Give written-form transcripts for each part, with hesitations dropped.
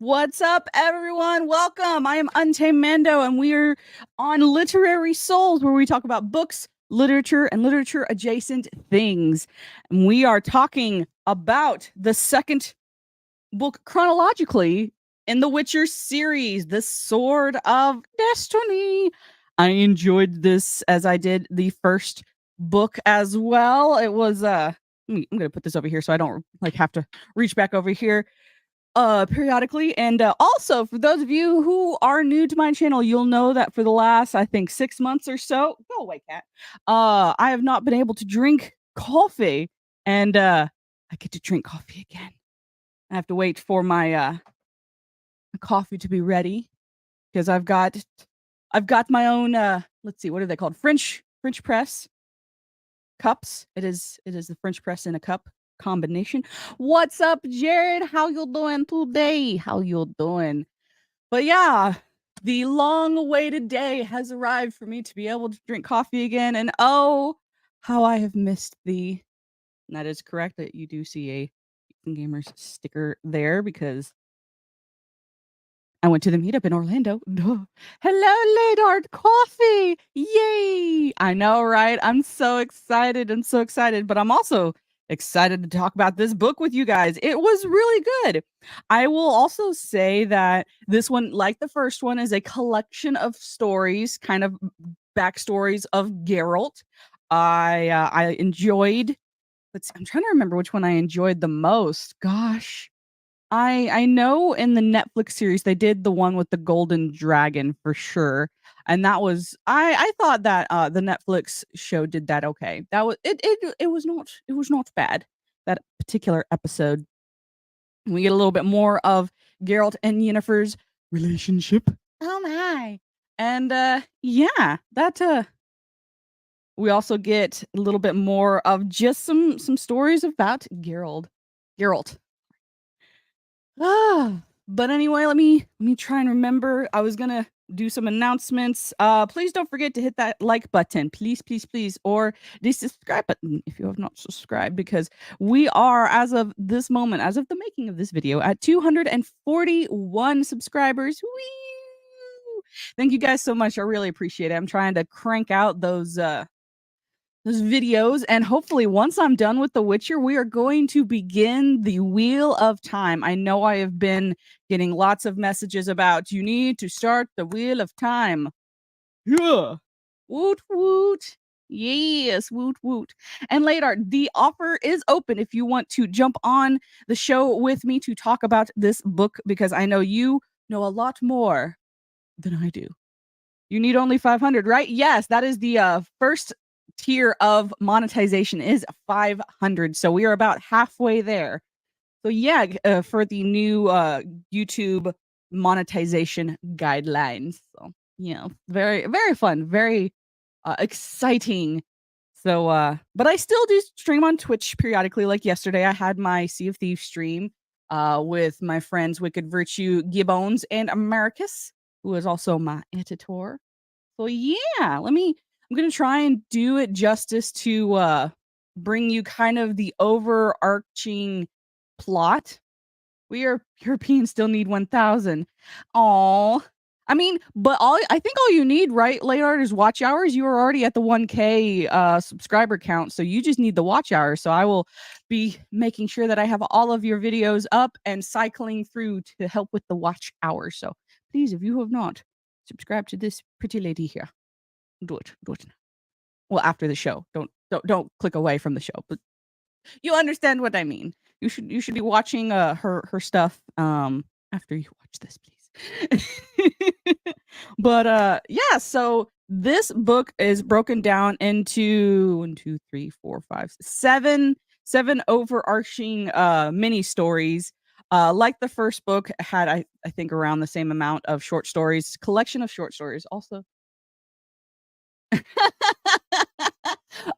What's up, everyone? Welcome. I am Untamed Mando, and we're on Literary Souls, where we talk about books, literature, and literature adjacent things. And we are talking about the second book chronologically in the Witcher series, The Sword of Destiny. I enjoyed this as I did the first book as well. It was I'm gonna put this over here so I don't have to reach back over here periodically. And also, for those of you who are new to my channel, you'll know that for the last, I think, 6 months or so, go away, cat. I have not been able to drink coffee, and I get to drink coffee again. I have to wait for my coffee to be ready because I've got my own let's see, what are they called? French press cups. It is the French press in a cup combination. What's up, Jared? How you doing today? How you doing? But yeah, the long-awaited day has arrived for me to be able to drink coffee again, and oh, how I have missed thee. And that is correct that you do see a Gamers sticker there because I went to the meetup in Orlando. Duh. Hello, Ladard Coffee! Yay! I know, right? I'm so excited. I'm so excited, but I'm also excited to talk about this book with you guys. It was really good. I will also say that this one, like the first one, is a collection of stories, kind of backstories of Geralt. I enjoyed. I'm trying to remember which one I enjoyed the most. Gosh. I know in the Netflix series they did the one with the golden dragon for sure, and that was I thought that, the Netflix show did that okay. That was it was not bad, that particular episode. We get a little bit more of Geralt and Yennefer's relationship. Oh my. And, yeah, we also get a little bit more of just some stories about Geralt. But anyway, let me try and remember. I was gonna do some announcements. Please don't forget to hit that like button, please, please, please, or the subscribe button if you have not subscribed, because we are, as of this moment, as of the making of this video, at 241 subscribers. Whee! Thank you guys so much. I really appreciate it. I'm trying to crank out those videos, and hopefully once I'm done with The Witcher, we are going to begin the Wheel of Time. I know I have been getting lots of messages about you need to start the Wheel of Time. Yeah. Woot woot. Yes, woot woot. And later, the offer is open if you want to jump on the show with me to talk about this book, because I know you know a lot more than I do. You need only 500, right? Yes, that is the first tier of monetization is 500. So we are about halfway there. So yeah, for the new YouTube monetization guidelines. So yeah, very very fun, very exciting. So but I still do stream on Twitch periodically. Like yesterday I had my Sea of Thieves stream with my friends Wicked Virtue, Gibbons, and Americus, who is also my editor. So yeah, I'm gonna try and do it justice to bring you kind of the overarching plot. We are Europeans still need 1,000. Aw. I mean, but I think all you need, right, Layard, is watch hours. You are already at the 1K subscriber count, so you just need the watch hours. So I will be making sure that I have all of your videos up and cycling through to help with the watch hours. So please, if you have not, subscribe to this pretty lady here. Do it. Do it. Well, after the show. Don't click away from the show, but you understand what I mean. You should be watching her stuff after you watch this, please. But yeah, so this book is broken down into 1, 2, 3, 4, 5, 7 overarching mini stories. Like the first book had, I think, around the same amount of short stories, collection of short stories. Also,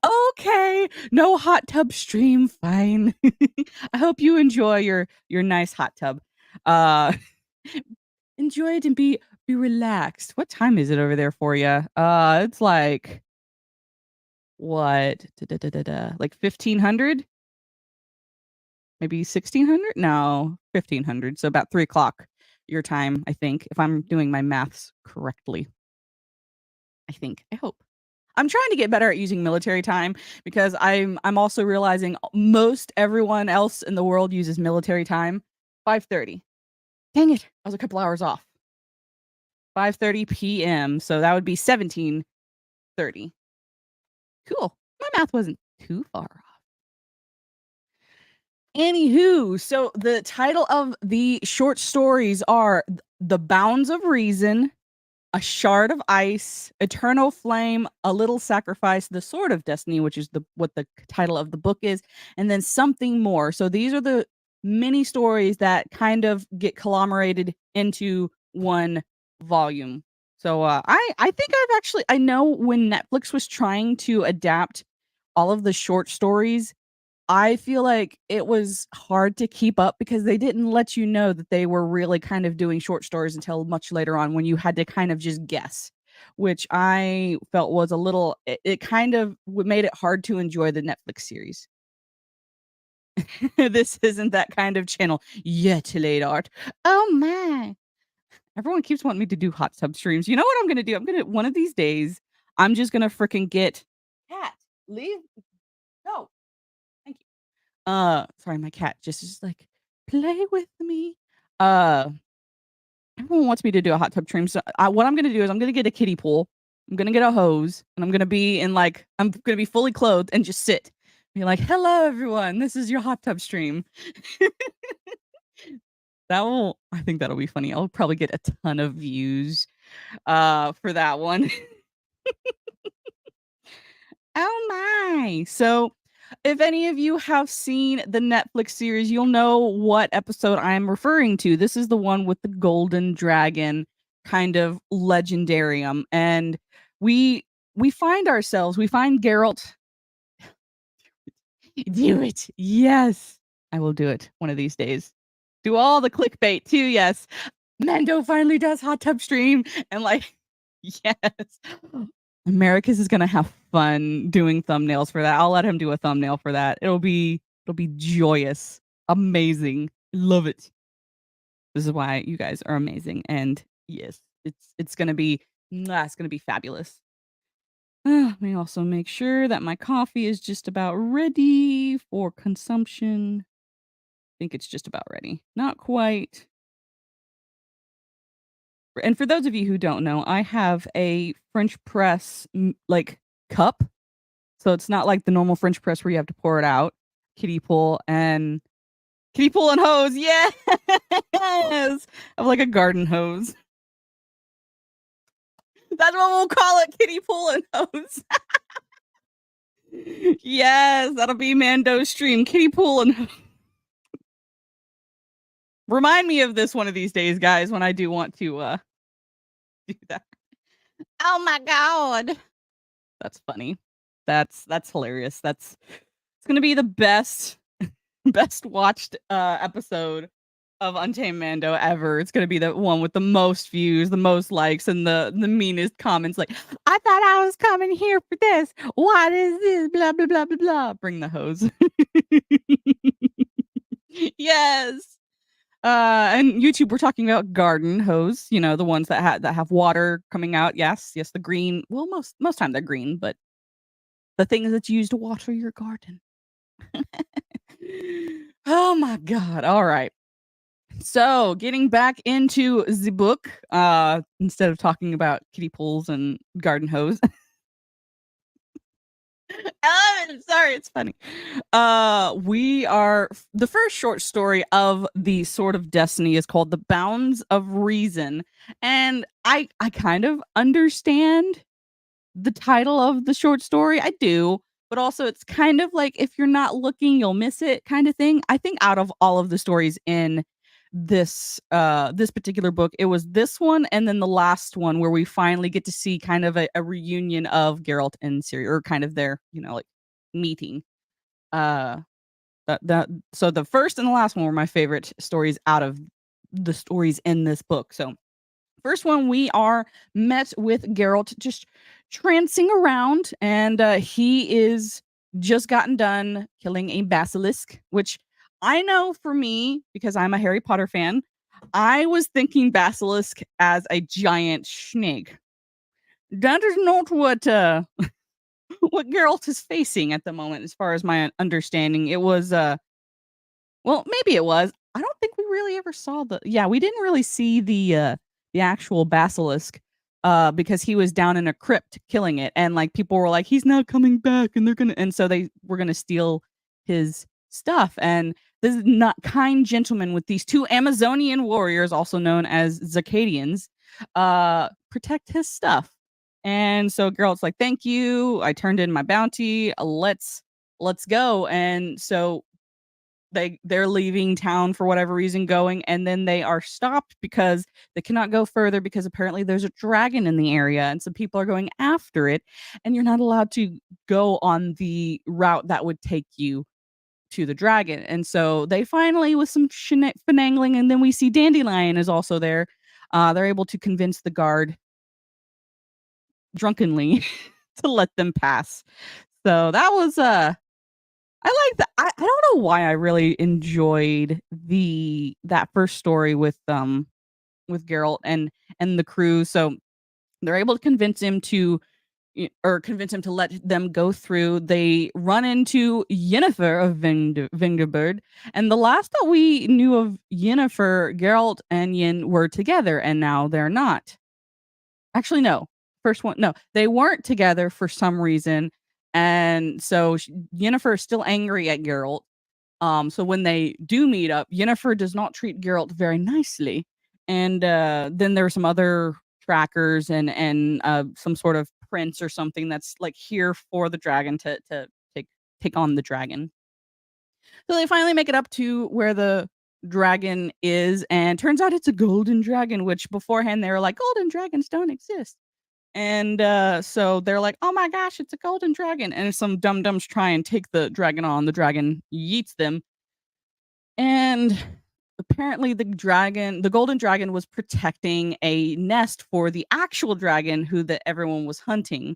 okay, no hot tub stream, fine. I hope you enjoy your nice hot tub. Uh, enjoy it and be relaxed. What time is it over there for you? It's like what? Like 1500? Maybe 1600? No, 1500. So about 3 o'clock your time, I think, if I'm doing my maths correctly. I think. I hope. I'm trying to get better at using military time because I'm also realizing most everyone else in the world uses military time. 5:30. Dang it. I was a couple hours off. 5:30 PM, so that would be 17:30. Cool. My math wasn't too far off. Anywho, so the title of the short stories are The Bounds of Reason, A Shard of Ice, Eternal Flame, A Little Sacrifice, The Sword of Destiny, which is what the title of the book is, and then something more. So these are the mini stories that kind of get conglomerated into one volume. So I think I know when Netflix was trying to adapt all of the short stories, I feel like it was hard to keep up because they didn't let you know that they were really kind of doing short stories until much later on when you had to kind of just guess, which I felt was a little it kind of made it hard to enjoy the Netflix series. This isn't that kind of channel yet, late art. Oh my. Everyone keeps wanting me to do hot tub streams. You know what I'm gonna do? I'm gonna one of these days, I'm just gonna freaking get cat, leave. No. Thank you. Sorry, my cat just is like, "Play with me." Uh, Everyone wants me to do a hot tub stream, so what I'm gonna do is I'm gonna get a kiddie pool, I'm gonna get a hose, and I'm gonna be fully clothed and just sit. Be like, "Hello, everyone. This is your hot tub stream." I think that'll be funny. I'll probably get a ton of views, for that one. Oh my. So, if any of you have seen the Netflix series, you'll know what episode I'm referring to. This is the one with the golden dragon kind of legendarium. And we we find Geralt. Do it. Yes. I will do it one of these days. Do all the clickbait too, yes. Mando finally does hot tub stream and like yes. Americus is gonna have fun doing thumbnails for that. I'll let him do a thumbnail for that. It'll be joyous, amazing. Love it. This is why you guys are amazing. And yes, it's gonna be fabulous. Let me also make sure that my coffee is just about ready for consumption. I think it's just about ready. Not quite. And for those of you who don't know, I have a French press like cup. So it's not like the normal French press where you have to pour it out. Kiddie pool and kiddie pool and hose. Yes. I have like a garden hose. That's what we'll call it. Kiddie pool and hose. Yes, that'll be Mando's stream. Kiddie pool and hose. Remind me of this one of these days, guys, when I do want to do that. Oh my god. That's funny. That's hilarious. It's gonna be the best best watched episode of Untamed Mando ever. It's gonna be the one with the most views, the most likes, and the meanest comments. Like, I thought I was coming here for this. What is this? Blah blah blah blah blah. Bring the hose. Yes. And YouTube, we're talking about garden hose. You know, the ones that have water coming out. Yes, yes, the green. Well, most time they're green, but the things that you use to water your garden. Oh my god. All right. So, getting back into the book, instead of talking about kiddie pools and garden hose. Sorry, it's funny. We are the first short story of the Sword of Destiny is called The Bounds of Reason. And I kind of understand the title of the short story. I do, but also it's kind of like if you're not looking, you'll miss it kind of thing. I think out of all of the stories in this particular book, it was this one and then the last one where we finally get to see kind of a reunion of Geralt and Ciri, or kind of their, like meeting. Uh that so the first and the last one were my favorite stories out of the stories in this book. So first one, we are met with Geralt just trancing around, and he is just gotten done killing a basilisk, which I know for me, because I'm a Harry Potter fan, I was thinking basilisk as a giant snake. That is not what, what Geralt is facing at the moment, as far as my understanding. It was, well, maybe it was. I don't think we really ever saw we didn't really see the actual basilisk, because he was down in a crypt killing it, and, like, people were like, "He's not coming back, and they're gonna," and so they were gonna steal his stuff, and this not kind gentleman with these 2 Amazonian warriors, also known as Zacadians, protect his stuff. And so Geralt's like, "Thank you. I turned in my bounty. Let's go." And so they're leaving town for whatever reason going, and then they are stopped because they cannot go further because apparently there's a dragon in the area, and some people are going after it, and you're not allowed to go on the route that would take you to the dragon. And so they finally, with some finagling, and then we see Dandelion is also there. They're able to convince the guard drunkenly to let them pass. So that was I like that. I don't know why I really enjoyed that first story with Geralt and the crew. So they're able to convince him to or convince him to let them go through. They run into Yennefer of Vengerberg, and the last that we knew of Yennefer, Geralt and Yen were together, and now they're not. Actually, no. First one, no, they weren't together for some reason, and so Yennefer is still angry at Geralt. So when they do meet up, Yennefer does not treat Geralt very nicely, and then there are some other trackers and some sort of prince or something that's like here for the dragon to take take on the dragon. So they finally make it up to where the dragon is, and turns out it's a golden dragon, which beforehand they were like, golden dragons don't exist. And so they're like, oh my gosh, it's a golden dragon. And some dum dums try and take the dragon on. The dragon yeets them, and apparently the golden dragon was protecting a nest for the actual dragon who that everyone was hunting.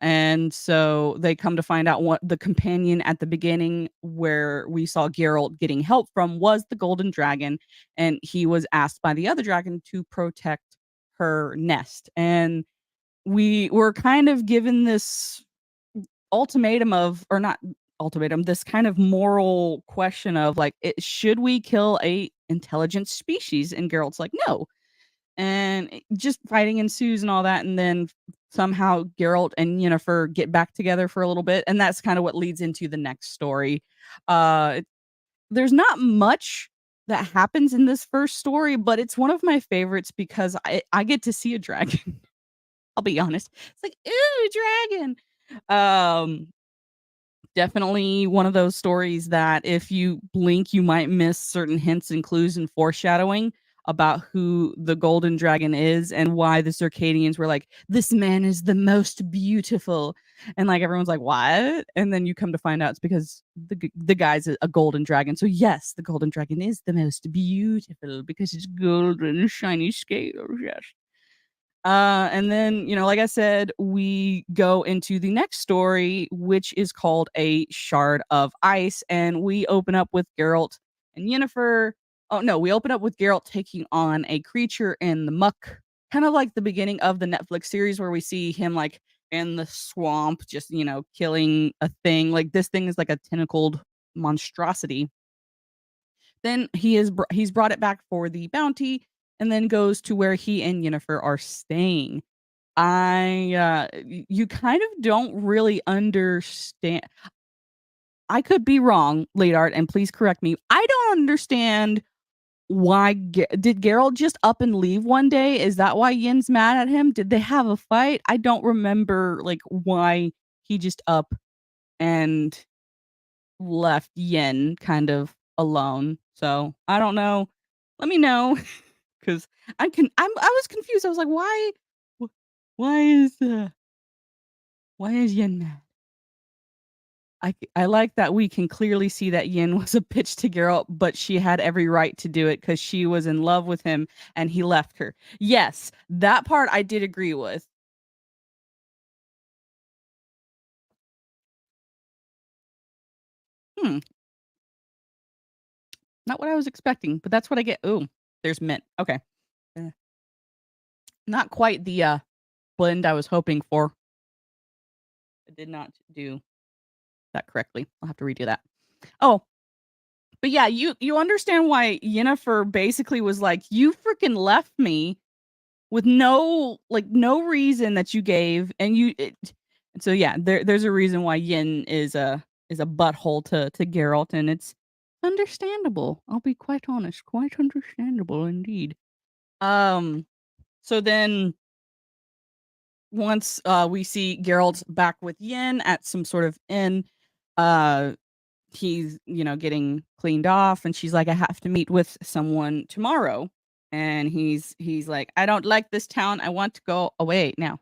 And so they come to find out what the companion at the beginning where we saw Geralt getting help from was the golden dragon, and he was asked by the other dragon to protect her nest. And we were kind of given this ultimatum of, or not ultimatum, this kind of moral question of like, should we kill a intelligent species? And Geralt's like, no. And just fighting ensues and all that, and then somehow Geralt and Yennefer get back together for a little bit, and that's kind of what leads into the next story. There's not much that happens in this first story, but it's one of my favorites because I get to see a dragon. I'll be honest. It's like, ooh, dragon. Um, Definitely one of those stories that if you blink, you might miss certain hints and clues and foreshadowing about who the golden dragon is and why the Circadians were like, "This man is the most beautiful," and like everyone's like, "What?" And then you come to find out it's because the guy's a golden dragon. So yes, the golden dragon is the most beautiful because it's golden, shiny scales. Yes. And then, like I said, we go into the next story, which is called A Shard of Ice. And we open up with Geralt and Yennefer. Oh, no, we open up with Geralt taking on a creature in the muck, kind of like the beginning of the Netflix series where we see him like in the swamp, just, killing a thing. Like this thing is like a tentacled monstrosity. Then he's brought it back for the bounty and then goes to where he and Yennefer are staying. You kind of don't really understand. I could be wrong, late art, and please correct me. I don't understand why did Geralt just up and leave one day? Is that why Yen's mad at him? Did they have a fight? I don't remember like why he just up and left Yen kind of alone. So I don't know. Let me know because I was confused. I was like, wh- why is why is Yen mad? I like that we can clearly see that Yin was a bitch to Geralt, but she had every right to do it because she was in love with him and he left her. Yes, that part I did agree with. Hmm. Not what I was expecting, but that's what I get. Ooh, there's mint. Okay. Eh, not quite the, blend I was hoping for. I did not do that correctly. I'll have to redo that. Oh, but yeah, you understand why Yennefer basically was like, "You freaking left me with no like, no reason that you gave, and you it" and so, yeah, there's a reason why Yen is a butthole to Geralt, and it's understandable. I'll be quite honest, quite understandable indeed. Um, so then once, we see Geralt back with Yen at some sort of inn, uh, he's, getting cleaned off, and she's like, "I have to meet with someone tomorrow." And he's like, "I don't like this town. I want to go away now."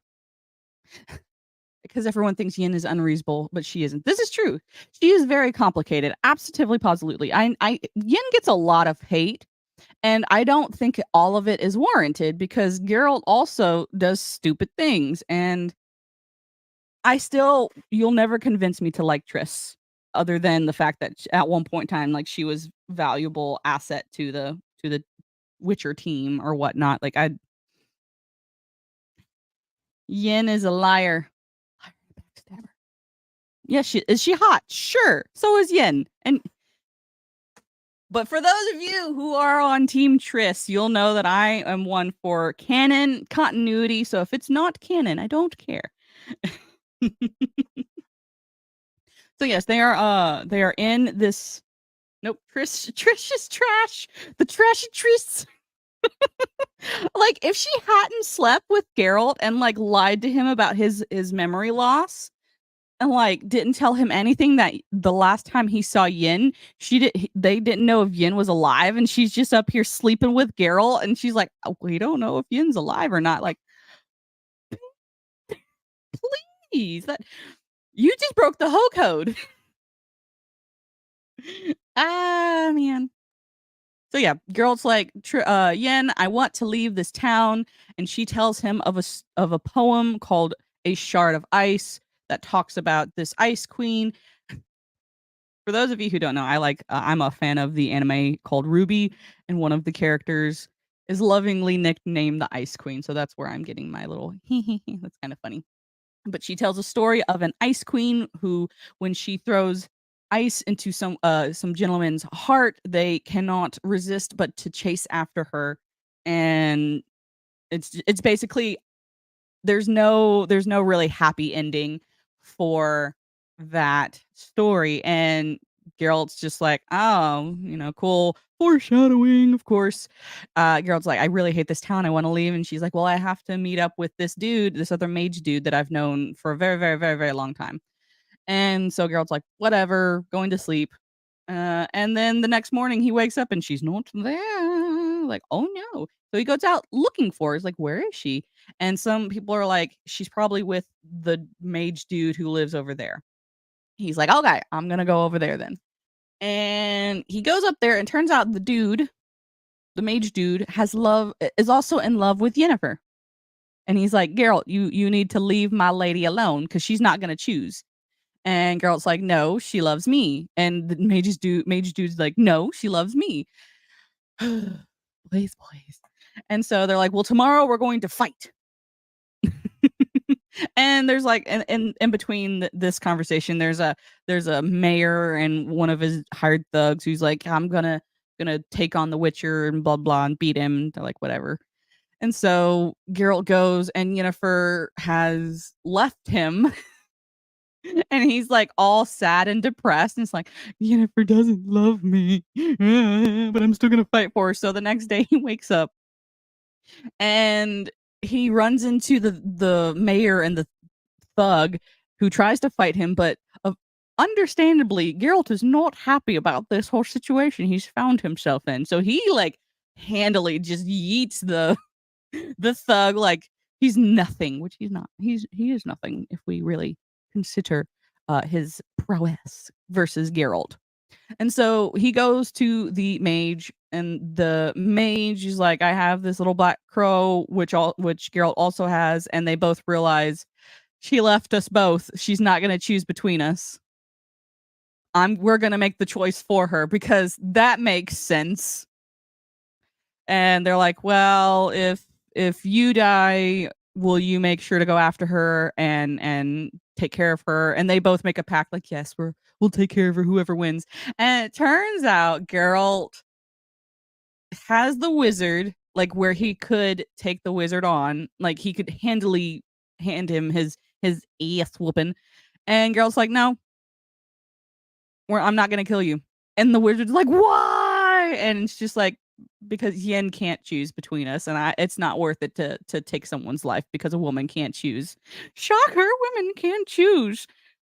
Because everyone thinks Yin is unreasonable, but she isn't. This is true. She is very complicated. Absolutely, positively. Yin gets a lot of hate, and I don't think all of it is warranted because Geralt also does stupid things, and you'll never convince me to like Triss, other than the fact that at one point in time, like, she was valuable asset to the Witcher team or whatnot. Like, I Yin is a liar. Liar and backstabber. Yeah, she hot? Sure. So is Yin. But for those of you who are on Team Triss, you'll know that I am one for canon continuity. So if it's not canon, I don't care. So yes, they are in this. Nope, Trish is trash. The trashy Triss. Like, if she hadn't slept with Geralt and like lied to him about his memory loss, and like didn't tell him anything that the last time he saw Yin, they didn't know if Yin was alive, and she's just up here sleeping with Geralt, and she's like, "Oh, we don't know if Yin's alive or not." Like, please, that you just broke the whole code. Ah, man. So yeah, Geralt's like, Yen, I want to leave this town, and she tells him of a poem called "A Shard of Ice" that talks about this ice queen. For those of you who don't know, I'm a fan of the anime called Ruby, and one of the characters is lovingly nicknamed the Ice Queen. So that's where I'm getting my little that's kind of funny. But she tells a story of an ice queen who, when she throws ice into some gentleman's heart, they cannot resist but to chase after her. And it's basically there's no really happy ending for that story. And Geralt's just like, "Oh, cool foreshadowing, of course." Geralt's like, "I really hate this town. I want to leave." And she's like, "Well, I have to meet up with this other mage dude that I've known for a very, very, very, very long time." And so Geralt's like, "Whatever," going to sleep. And then the next morning he wakes up and she's not there. Like, "Oh no." So he goes out looking for her. He's like, "Where is she?" And some people are like, "She's probably with the mage dude who lives over there." He's like, "Okay, I'm gonna go over there then." And he goes up there, and turns out the mage dude is also in love with Yennefer. And he's like, "Geralt, you need to leave my lady alone because she's not gonna choose." And Geralt's like, "No, she loves me." And the mage dude's like, "No, she loves me." Please, please. And so they're like, "Well, tomorrow we're going to fight." And there's like in between this conversation, there's a mayor and one of his hired thugs who's like, "I'm gonna take on the Witcher and blah blah and beat him." They're like, "Whatever." And so Geralt goes, and Yennefer has left him. And he's like all sad and depressed, and it's like, "Yennefer doesn't love me, but I'm still gonna fight for her." So the next day he wakes up and he runs into the mayor and the thug who tries to fight him, but understandably, Geralt is not happy about this whole situation he's found himself in. So he like handily just yeets the thug like he's nothing, which he's not. He is nothing if we really consider his prowess versus Geralt. And so he goes to the mage, and the mage is like, "I have this little black crow," which Geralt also has, and they both realize she left us both. She's not gonna choose between us. we're gonna make the choice for her because that makes sense. And they're like, "Well, if you die, will you make sure to go after her and take care of her?" And they both make a pact like, "Yes, we'll take care of her, whoever wins." And it turns out Geralt has the wizard, like, where he could take the wizard on, like, he could handily hand him his ass whooping, and Geralt's like, "No, I'm not gonna kill you." And the wizard's like, "Why?" And it's just like, "Because Yen can't choose between us, and it's not worth it to take someone's life because a woman can't choose." Shocker, women can't choose.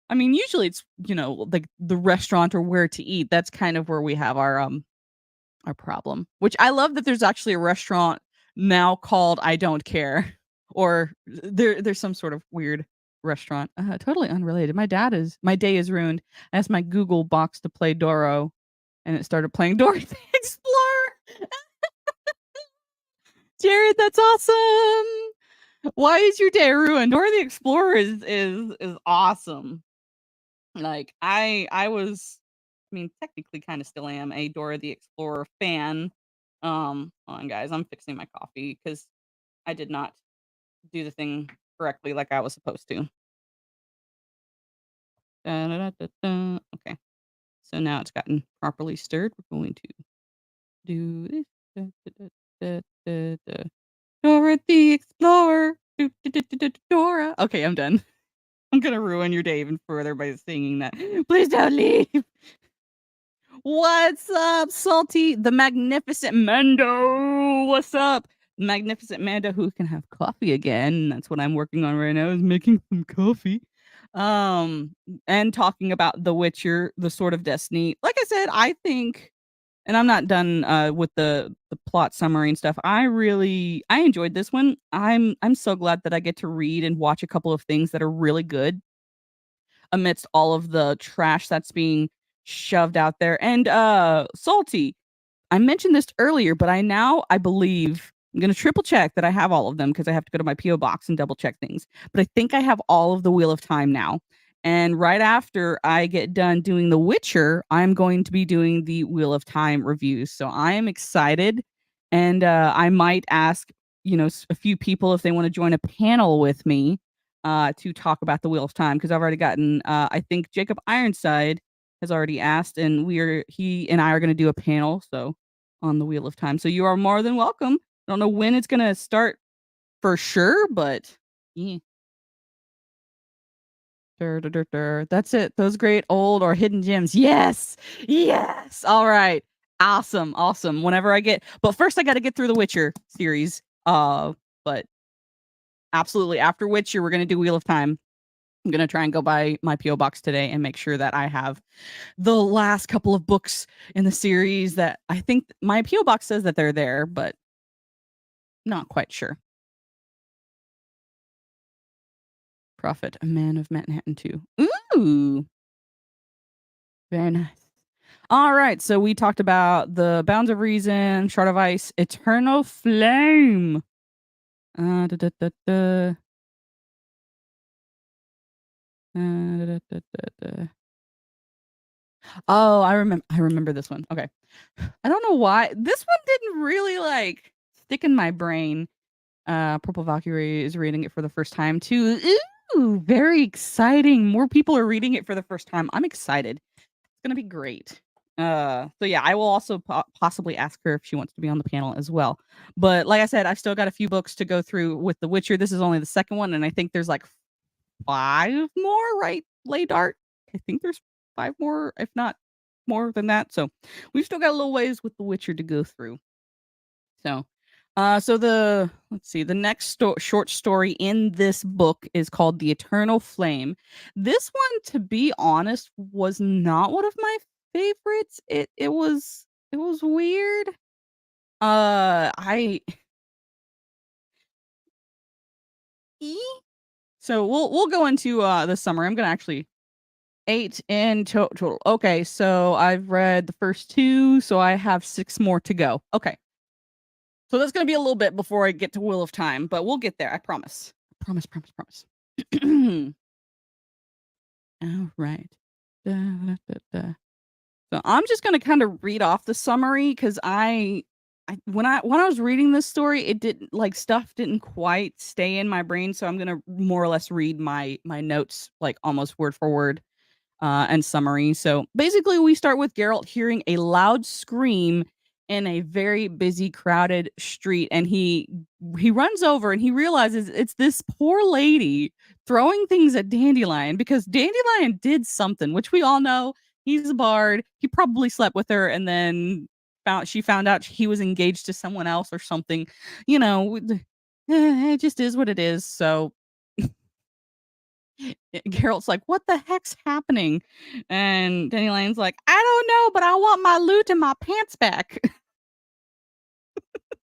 I mean, usually it's, like the restaurant or where to eat. That's kind of where we have our problem. Which I love that there's actually a restaurant now called I Don't Care. Or there's some sort of weird restaurant. Totally unrelated. My day is ruined. I asked my Google box to play Doro and it started playing Dora the Explorer. Jared, that's awesome. Why is your day ruined? Dora the Explorer is awesome. Like I mean, technically kind of still am a Dora the Explorer fan. Hold on guys, I'm fixing my coffee because I did not do the thing correctly like I was supposed to. Da-da-da-da-da. Okay. So now it's gotten properly stirred. We're going to do this. Da-da-da-da-da-da. Dora the Explorer. Dora. Okay, I'm done. I'm gonna ruin your day even further by singing that. Please don't leave. What's up, Salty? The Magnificent Mando. What's up? Magnificent Mando who can have coffee again. That's what I'm working on right now is making some coffee. Um and talking about The Witcher, The Sword of Destiny. Like I said, I think and I'm not done with the plot summary and stuff. I enjoyed this one. I'm so glad that I get to read and watch a couple of things that are really good amidst all of the trash that's being shoved out there. And Salty, I mentioned this earlier, but I believe I'm gonna triple check that I have all of them because I have to go to my PO box and double check things. But I think I have all of the Wheel of Time now. And right after I get done doing The Witcher, I'm going to be doing the Wheel of Time reviews. So I am excited, and I might ask a few people if they want to join a panel with me to talk about the Wheel of Time because I've already gotten. I think Jacob Ironside has already asked, and he and I are going to do a panel. So on the Wheel of Time. So you are more than welcome. I don't know when it's gonna start for sure, but yeah. Dur, dur, dur, dur. That's it. Those great old or hidden gems. Yes. Yes. All right. Awesome. Awesome. But first I gotta get through the Witcher series. But absolutely after Witcher, we're gonna do Wheel of Time. I'm gonna try and go by my PO box today and make sure that I have the last couple of books in the series that I think my PO box says that they're there, but not quite sure. Prophet, a man of Manhattan too. Ooh, very nice. All right, so we talked about the Bounds of Reason, Shard of Ice, Eternal Flame. Da, da, da, da. Da, da, da, da, da. Oh, I remember this one. Okay. I don't know why. This one didn't really like stick in my brain. Purple Valkyrie is reading it for the first time too. Ooh, very exciting. More people are reading it for the first time. I'm excited. It's gonna be great. So yeah, I will also possibly ask her if she wants to be on the panel as well. But like I said, I've still got a few books to go through with The Witcher. This is only the second one, and I think there's like 5 more, right? Lay Dart. I think there's 5 more, if not more than that. So we've still got a little ways with The Witcher to go through. So, let's see, the next short story in this book is called The Eternal Flame. This one, to be honest, was not one of my favorites. It was weird. I E? So we'll go into the summary. I'm gonna actually 8 in total. Okay, so I've read the first 2, so I have 6 more to go. Okay. So that's gonna be a little bit before I get to Wheel of Time, but we'll get there. I promise. Promise, promise, promise. All right. Da, da, da, da. So I'm just gonna kind of read off the summary because when I was reading this story, it didn't like stuff didn't quite stay in my brain. So I'm gonna more or less read my notes like almost word for word and summary. So basically, we start with Geralt hearing a loud scream in a very busy, crowded street, and he runs over and he realizes it's this poor lady throwing things at Dandelion because Dandelion did something, which we all know. He's a bard. He probably slept with her, and then found out he was engaged to someone else or something. You know, it just is what it is. So Geralt's like, "What the heck's happening?" And Dandelion's like, "I don't know, but I want my loot and my pants back."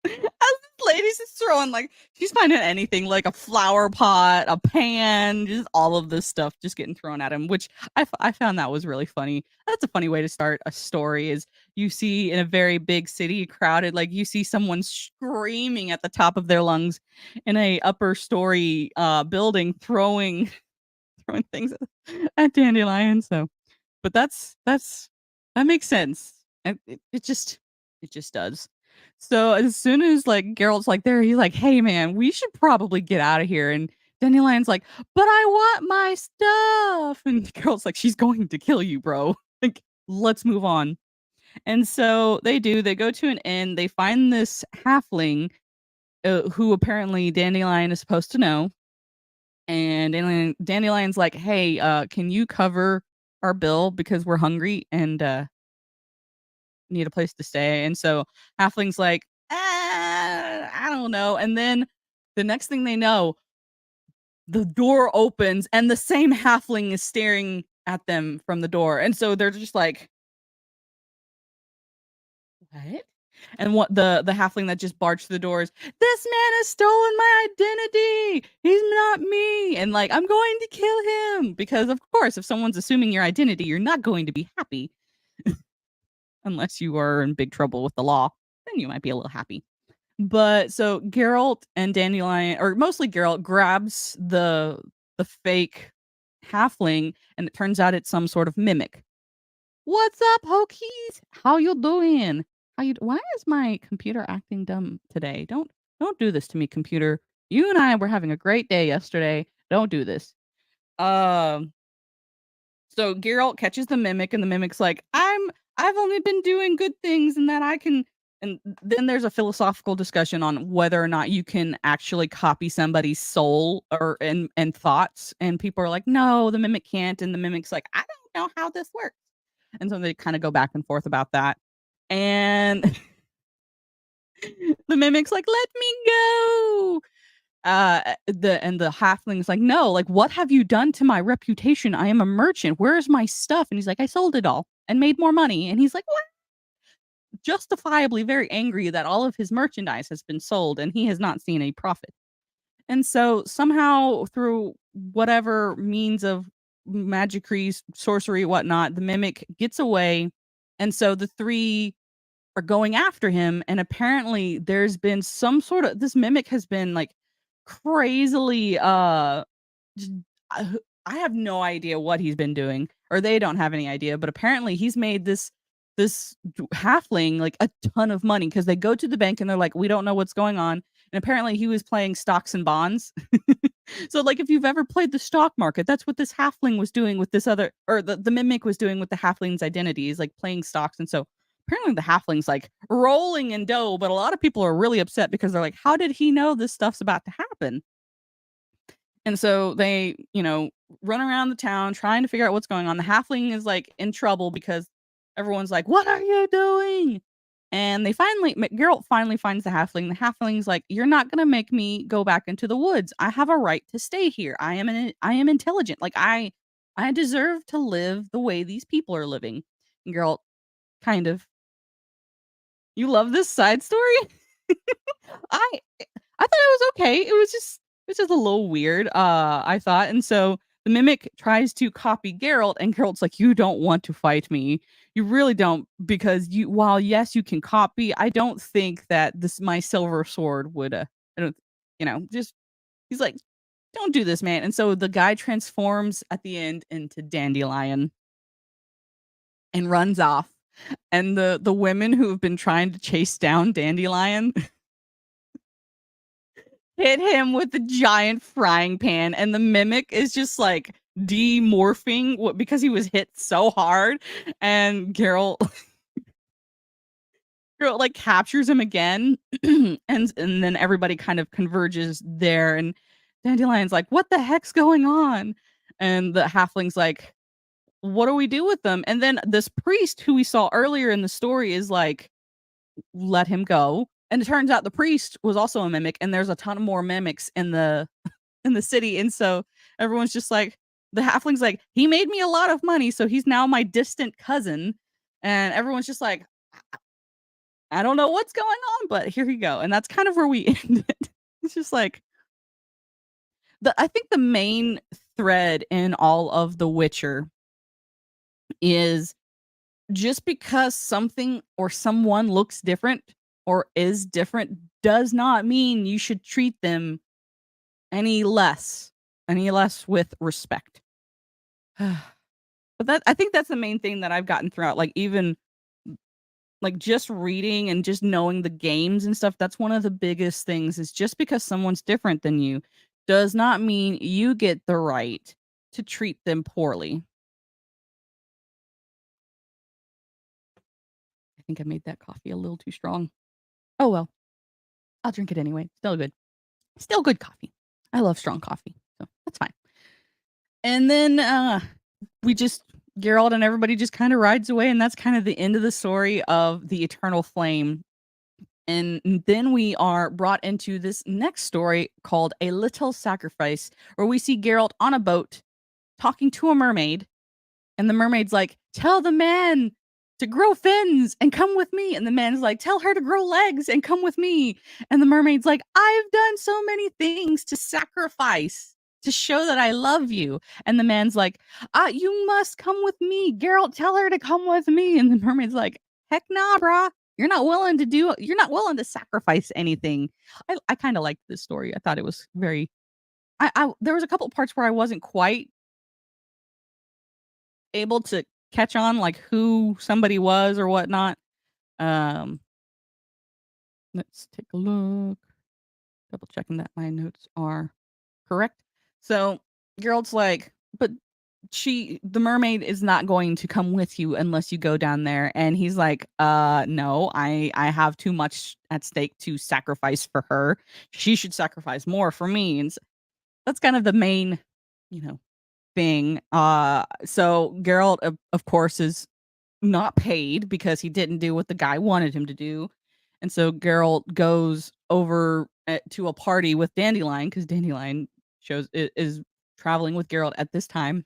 As this lady's just throwing like she's finding anything like a flower pot, a pan, just all of this stuff just getting thrown at him, which I found that was really funny. That's a funny way to start a story is you see in a very big city crowded like you see someone screaming at the top of their lungs in a upper story building throwing things at Dandelion. So, but that makes sense. And it just does. So as soon as like Geralt's like there, he's like, "Hey man, we should probably get out of here." And Dandelion's like, "But I want my stuff." And Geralt's like, "She's going to kill you, bro. Like, let's move on." And so they do. They go to an inn. They find this halfling who apparently Dandelion is supposed to know, and Dandelion's like, "Hey, can you cover our bill because we're hungry and, need a place to stay?" And so Halfling's like, I don't know." And then the next thing they know, the door opens and the same Halfling is staring at them from the door. And so they're just like, "What?" And what the halfling that just barged through the doors, "This man has stolen my identity. He's not me." And like, "I'm going to kill him." Because of course, if someone's assuming your identity, you're not going to be happy unless you are in big trouble with the law. Then you might be a little happy. But so Geralt and Dandelion, or mostly Geralt, grabs the fake halfling, and it turns out it's some sort of mimic. "What's up, Hokies? How you doing? Why is my computer acting dumb today? Don't do this to me, computer. You and I were having a great day yesterday. Don't do this." Um, so Geralt catches the mimic, and the mimic's like, I've only been doing good things and that I can." And then there's a philosophical discussion on whether or not you can actually copy somebody's soul or and thoughts. And people are like, "No, the mimic can't." And the mimic's like, "I don't know how this works." And so they kind of go back and forth about that. And the mimic's like, "Let me go." The halfling's like, "No, like what have you done to my reputation? I am a merchant. Where's my stuff?" And he's like, "I sold it all and made more money." And he's like, "What?" Justifiably very angry that all of his merchandise has been sold and he has not seen a profit. And so somehow through whatever means of magicry, sorcery, whatnot, the mimic gets away. And so the three are going after him. And apparently there's been some sort of this mimic has been like crazily j- I I have no idea what he's been doing, or they don't have any idea, but apparently he's made this halfling like a ton of money because they go to the bank and they're like, "We don't know what's going on." And apparently he was playing stocks and bonds. So like if you've ever played the stock market, that's what this halfling was doing with this other, or the mimic was doing with the halfling's identity, is like playing stocks. And so apparently the halfling's like rolling in dough, but a lot of people are really upset because they're like, "How did he know this stuff's about to happen?" And so they, run around the town trying to figure out what's going on. The halfling is like in trouble because everyone's like, "What are you doing?" And Geralt finally finds the halfling. The halfling's like, "You're not gonna make me go back into the woods. I have a right to stay here. I am intelligent. Like I deserve to live the way these people are living." And Geralt kind of, "You love this side story?" I I thought it was okay. It was just a little weird, I thought. And so the mimic tries to copy Geralt, and Geralt's like, "You don't want to fight me. You really don't, because while yes, you can copy, I don't think that this my silver sword would I don't just he's like, "Don't do this, man." And so the guy transforms at the end into Dandelion. and runs off. And the women who have been trying to chase down Dandelion hit him with a giant frying pan, and the mimic is just like demorphing because he was hit so hard, and Geralt like captures him again, and then everybody kind of converges there, and Dandelion's like, "What the heck's going on?" And the halfling's like, "What do we do with them?" And then this priest who we saw earlier in the story is like, "Let him go." And it turns out the priest was also a mimic, and there's a ton of more mimics in the in the city, and so everyone's just like the halfling's like, "He made me a lot of money, so he's now my distant cousin." And everyone's just like, "I don't know what's going on, but here you go." And that's kind of where we ended. It's just like I think the main thread in all of The Witcher is just because something or someone looks different or is different does not mean you should treat them any less with respect. But that I think that's the main thing that I've gotten throughout, like, even, like, just reading and just knowing the games and stuff, that's one of the biggest things is just because someone's different than you does not mean you get the right to treat them poorly. I think I made that coffee a little too strong. Oh, well, I'll drink it anyway. Still good. Still good coffee. I love strong coffee, so that's fine. And then, we just Geralt and everybody just kinda rides away, and that's kind of the end of the story of the Eternal Flame. And then we are brought into this next story called A Little Sacrifice, where we see Geralt on a boat talking to a mermaid, and the mermaid's like, "Tell the man to grow fins and come with me." And the man's like, "Tell her to grow legs and come with me." And the mermaid's like, "I've done so many things to sacrifice to show that I love you." And the man's like, "You must come with me. Geralt, tell her to come with me." And the mermaid's like, "Heck nah, brah. You're not willing to sacrifice anything." I kind of liked this story. I thought it was very I there was a couple parts where I wasn't quite able to catch on, like, who somebody was or whatnot. Um, let's take a look. Double checking that my notes are correct. So, Geralt's like, "But the mermaid is not going to come with you unless you go down there." And he's like, no, I have too much at stake to sacrifice for her. She should sacrifice more for me." And that's kind of the main, you know, thing. So Geralt, of course, is not paid because he didn't do what the guy wanted him to do. And so Geralt goes over to a party with Dandelion because Dandelion is traveling with Geralt at this time.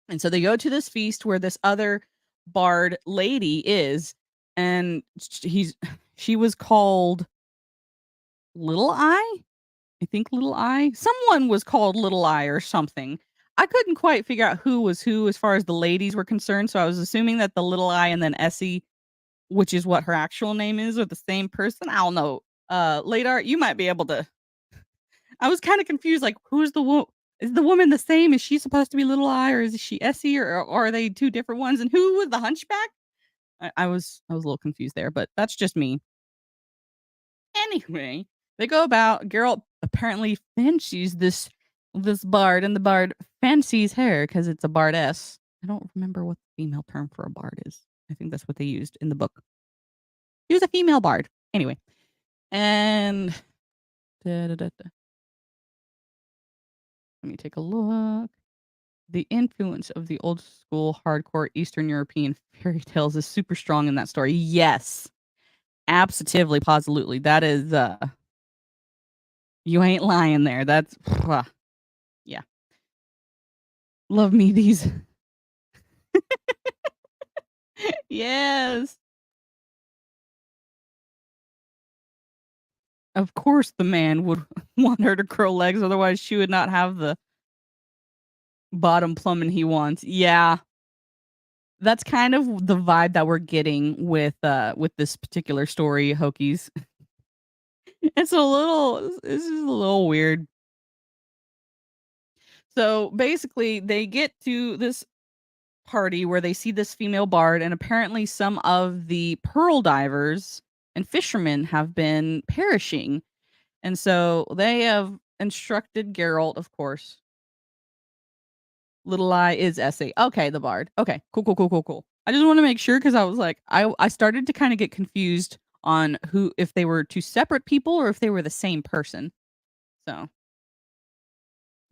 And so they go to this feast where this other bard lady is, and she was called Little Eye? I think Little Eye? Someone was called Little Eye or something. I couldn't quite figure out who was who as far as the ladies were concerned, so I was assuming that the Little Eye and then Essie, which is what her actual name is, are the same person. I don't know. Ladar, you might be able to. I was kind of confused, like, who's is the woman the same? Is she supposed to be Little Eye, or is she Essie, or are they two different ones? And who was the hunchback? I was a little confused there, but that's just me. Anyway, they go about. Geralt apparently fancies this bard, and the bard fancies her because it's a bardess. I don't remember what the female term for a bard is. I think that's what they used in the book. She was a female bard. Anyway, and da, da, da, da. Let me take a look. The influence of the old school hardcore Eastern European fairy tales is super strong in that story. Yes, absolutely, positively. That is, you ain't lying there. That's, yeah. Love me these. Yes. Of course, the man would want her to grow legs, otherwise she would not have the bottom plumbing he wants. Yeah. That's kind of the vibe that we're getting with this particular story, Hokies. It's just a little weird. So, basically, they get to this party where they see this female bard, and apparently some of the pearl divers and fishermen have been perishing. And so they have instructed Geralt, of course. Little Eye is Essie. Okay, the bard. Okay, cool, cool, cool, cool, cool. I just want to make sure because I was like, I started to kind of get confused on who if they were two separate people or if they were the same person. So I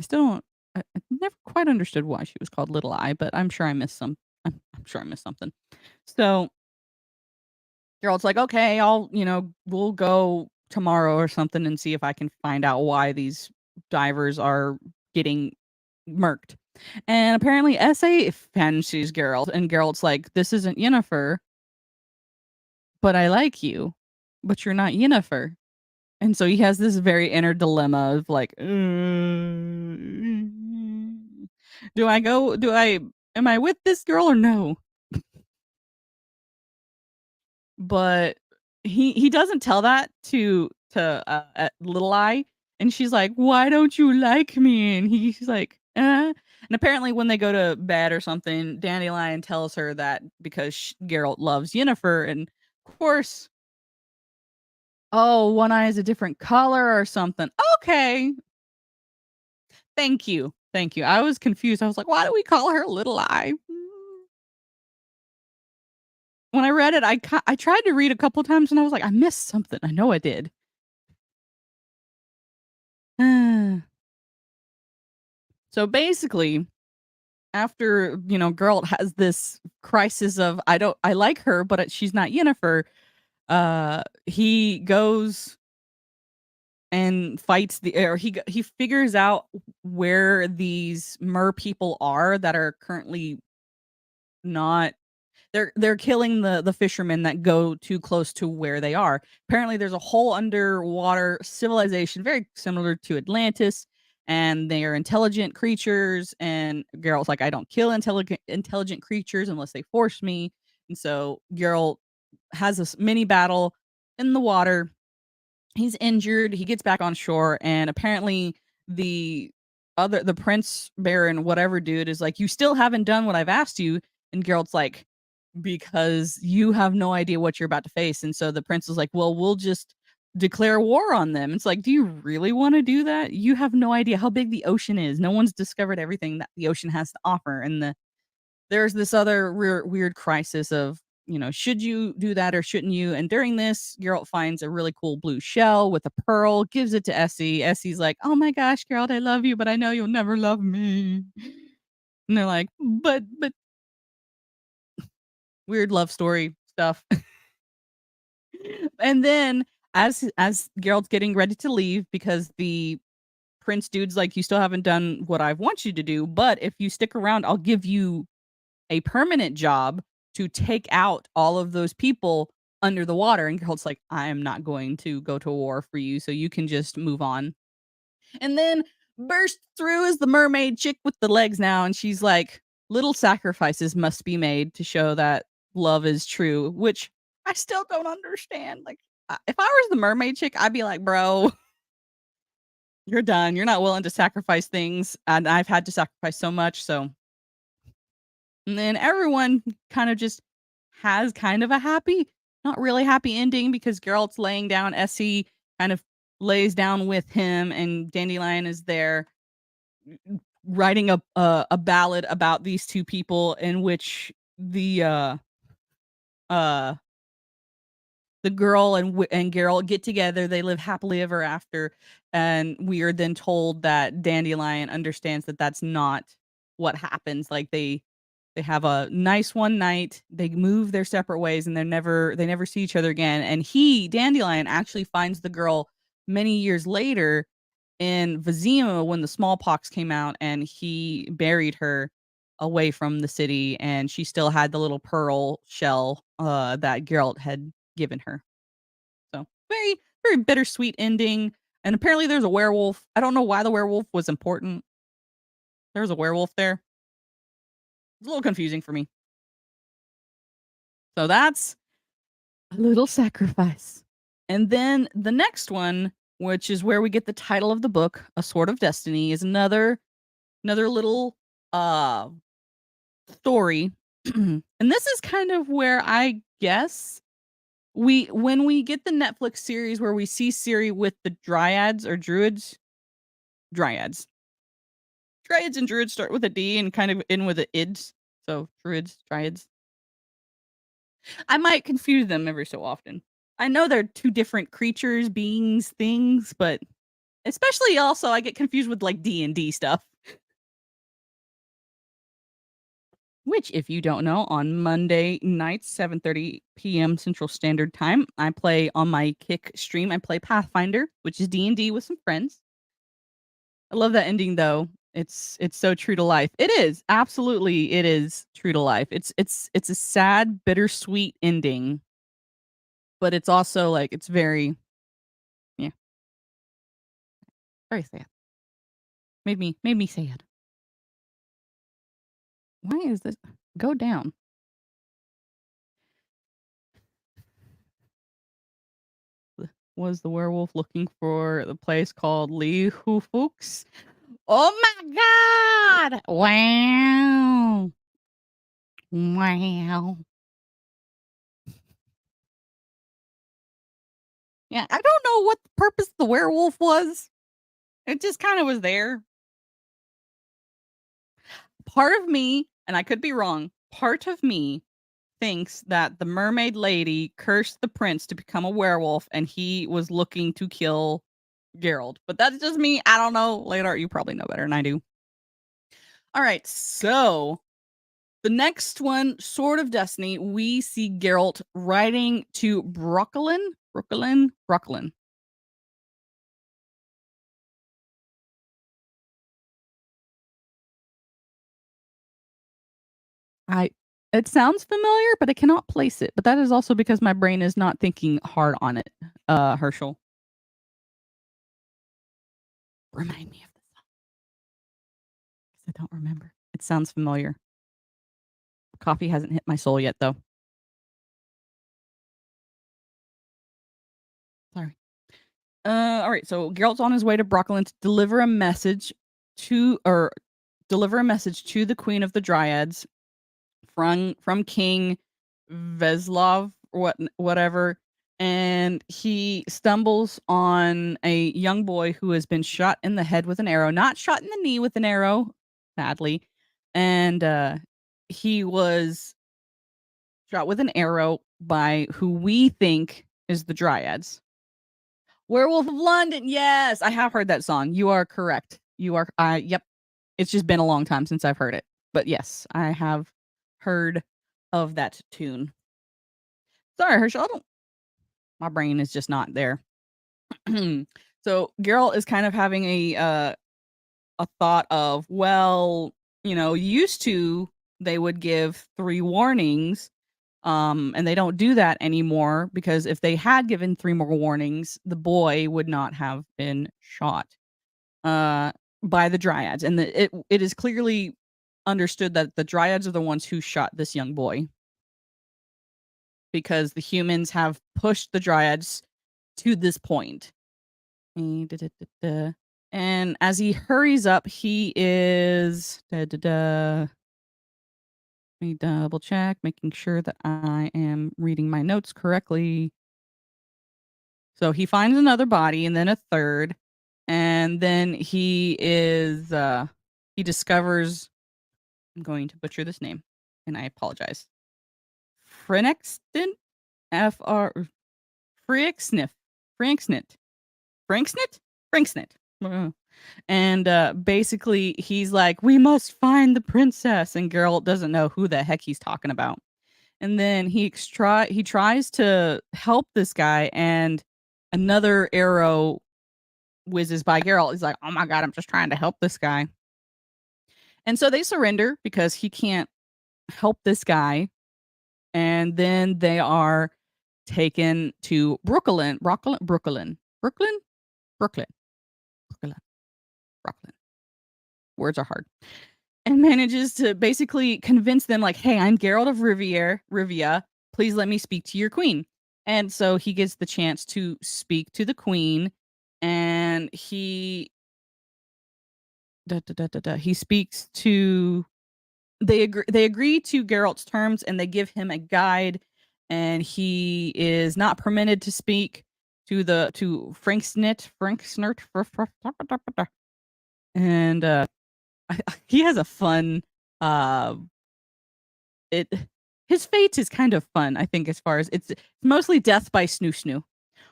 still don't. I never quite understood why she was called Little Eye, but I'm sure I missed some. I'm sure I missed something. So Geralt's like, okay, we'll go tomorrow or something and see if I can find out why these divers are getting murked. And apparently Essay fancies Geralt, and Geralt's like, this isn't Yennefer, but I like you, but you're not Yennefer. And so he has this very inner dilemma of like, do I go? Am I with this girl or no? But he doesn't tell that to Little Eye, and she's like, "Why don't you like me?" And he's like, "Uh." And apparently, when they go to bed or something, Dandelion tells her that because Geralt loves Yennefer, and of course, oh, one eye is a different color or something. Okay, thank you. I was confused. I was like, "Why do we call her Little Eye?" When I read it, I tried to read a couple times, and I was like, "I missed something." I know I did. So basically, after, Geralt has this crisis of I like her, but she's not Yennefer, he goes and fights or he figures out where these mer people are that are currently not they're killing the fishermen that go too close to where they are. Apparently, there's a whole underwater civilization very similar to Atlantis, and they are intelligent creatures. And Geralt's like, I don't kill intelligent creatures unless they force me. And so Geralt has this mini battle in the water. He's injured. He gets back on shore, and apparently the Prince Baron, whatever dude, is like, you still haven't done what I've asked you. And Geralt's like, because you have no idea what you're about to face. And so the prince is like, well, we'll just declare war on them. It's like, do you really want to do that? You have no idea how big the ocean is. No one's discovered everything that the ocean has to offer. And there's this other weird crisis of, should you do that or shouldn't you? And during this, Geralt finds a really cool blue shell with a pearl, gives it to Essie. Essie's like, oh my gosh, Geralt, I love you, but I know you'll never love me. And they're like, but weird love story stuff. And then as Geralt's getting ready to leave because the prince dude's like, you still haven't done what I want you to do, but if you stick around, I'll give you a permanent job to take out all of those people under the water. And Geralt's like, I am not going to go to war for you, so you can just move on. And then burst through is the mermaid chick with the legs now, and she's like, little sacrifices must be made to show that love is true, which I still don't understand. Like, if I was the mermaid chick, I'd be like, bro, you're done. You're not willing to sacrifice things, and I've had to sacrifice so much. So, and then everyone kind of just has kind of a happy, not really happy ending because Geralt's laying down. Essie kind of lays down with him, and Dandelion is there writing a ballad about these two people in which uh the girl and Geralt get together. They live happily ever after, and we are then told that Dandelion understands that that's not what happens. Like they have a nice one night, they move their separate ways, and they never see each other again. And Dandelion, actually finds the girl many years later in Vizima when the smallpox came out, and he buried her away from the city, and she still had the little pearl shell that Geralt had given her. So very, very bittersweet ending. And apparently there's a werewolf. I don't know why the werewolf was important. There was a werewolf there. It's a little confusing for me. So that's a little sacrifice. And then the next one, which is where we get the title of the book, A Sword of Destiny, is another little uh story, and this is kind of where I guess when we get the Netflix series where we see Siri with the dryads or druids, dryads. Dryads and druids start with a D and kind of end with a ids. So druids, dryads. I might confuse them every so often. I know they're two different creatures, beings, things, but especially also I get confused with like D&D stuff. Which, if you don't know, on Monday nights, 7:30 PM Central Standard Time, I play on my Kick stream. I play Pathfinder, which is D&D with some friends. I love that ending though. It's so true to life. It is. Absolutely, it is true to life. It's a sad, bittersweet ending, but it's also like it's very yeah, very sad. Made me sad. Why is this go down? Was the werewolf looking for the place called Lee Hoo Fooks? Oh my god! Wow. Wow. Yeah, I don't know what the purpose of the werewolf was. It just kind of was there. Part of me, and I could be wrong, part of me thinks that the mermaid lady cursed the prince to become a werewolf and he was looking to kill Geralt. But that's just me. I don't know. Later, you probably know better than I do. All right, so the next one, Sword of Destiny, we see Geralt riding to Brooklyn. I it sounds familiar, but I cannot place it. But that is also because my brain is not thinking hard on it. Herschel, remind me of the song 'cause I don't remember. It sounds familiar. Coffee hasn't hit my soul yet, though. Sorry. All right. So Geralt's on his way to Brooklyn to to or deliver a message to the Queen of the Dryads from King Veslov or whatever, and he stumbles on a young boy who has been shot in the head with an arrow, not shot in the knee with an arrow, sadly, and he was shot with an arrow by who we think is the Dryads. Werewolf of London. Yes, I have heard that song. You are correct. You are. Yep. It's just been a long time since I've heard it, but yes, I have heard of that tune. Sorry, Herschel. I don't. My brain is just not there. So Geralt is kind of having a thought of, well, used to they would give 3 warnings, and they don't do that anymore because if they had given 3 more warnings, the boy would not have been shot uh, by the Dryads, and it is clearly understood that the Dryads are the ones who shot this young boy because the humans have pushed the Dryads to this point. And as he hurries up, he is Let me double check, making sure that I am reading my notes correctly. So he finds another body and then a third, and then he discovers, I'm going to butcher this name, and I apologize. Frenexton? F-R Friexnif. Franksnit. Franksnit? Franksnit. And basically he's like, we must find the princess, and Geralt doesn't know who the heck he's talking about. And then he tries to help this guy, and another arrow whizzes by Geralt. He's like, oh my god, I'm just trying to help this guy. And so they surrender because he can't help this guy. And then they are taken to Brooklyn. Brooklyn. Words are hard. And manages to basically convince them, like, hey, I'm Geralt of Rivia. Please let me speak to your queen. And so he gets the chance to speak to the queen, and he speaks to they agree to Geralt's terms, and they give him a guide, and he is not permitted to speak to Frank Snert, and he has a fun uh it his fate is kind of fun, I think, as far as it's mostly death by snoo snoo.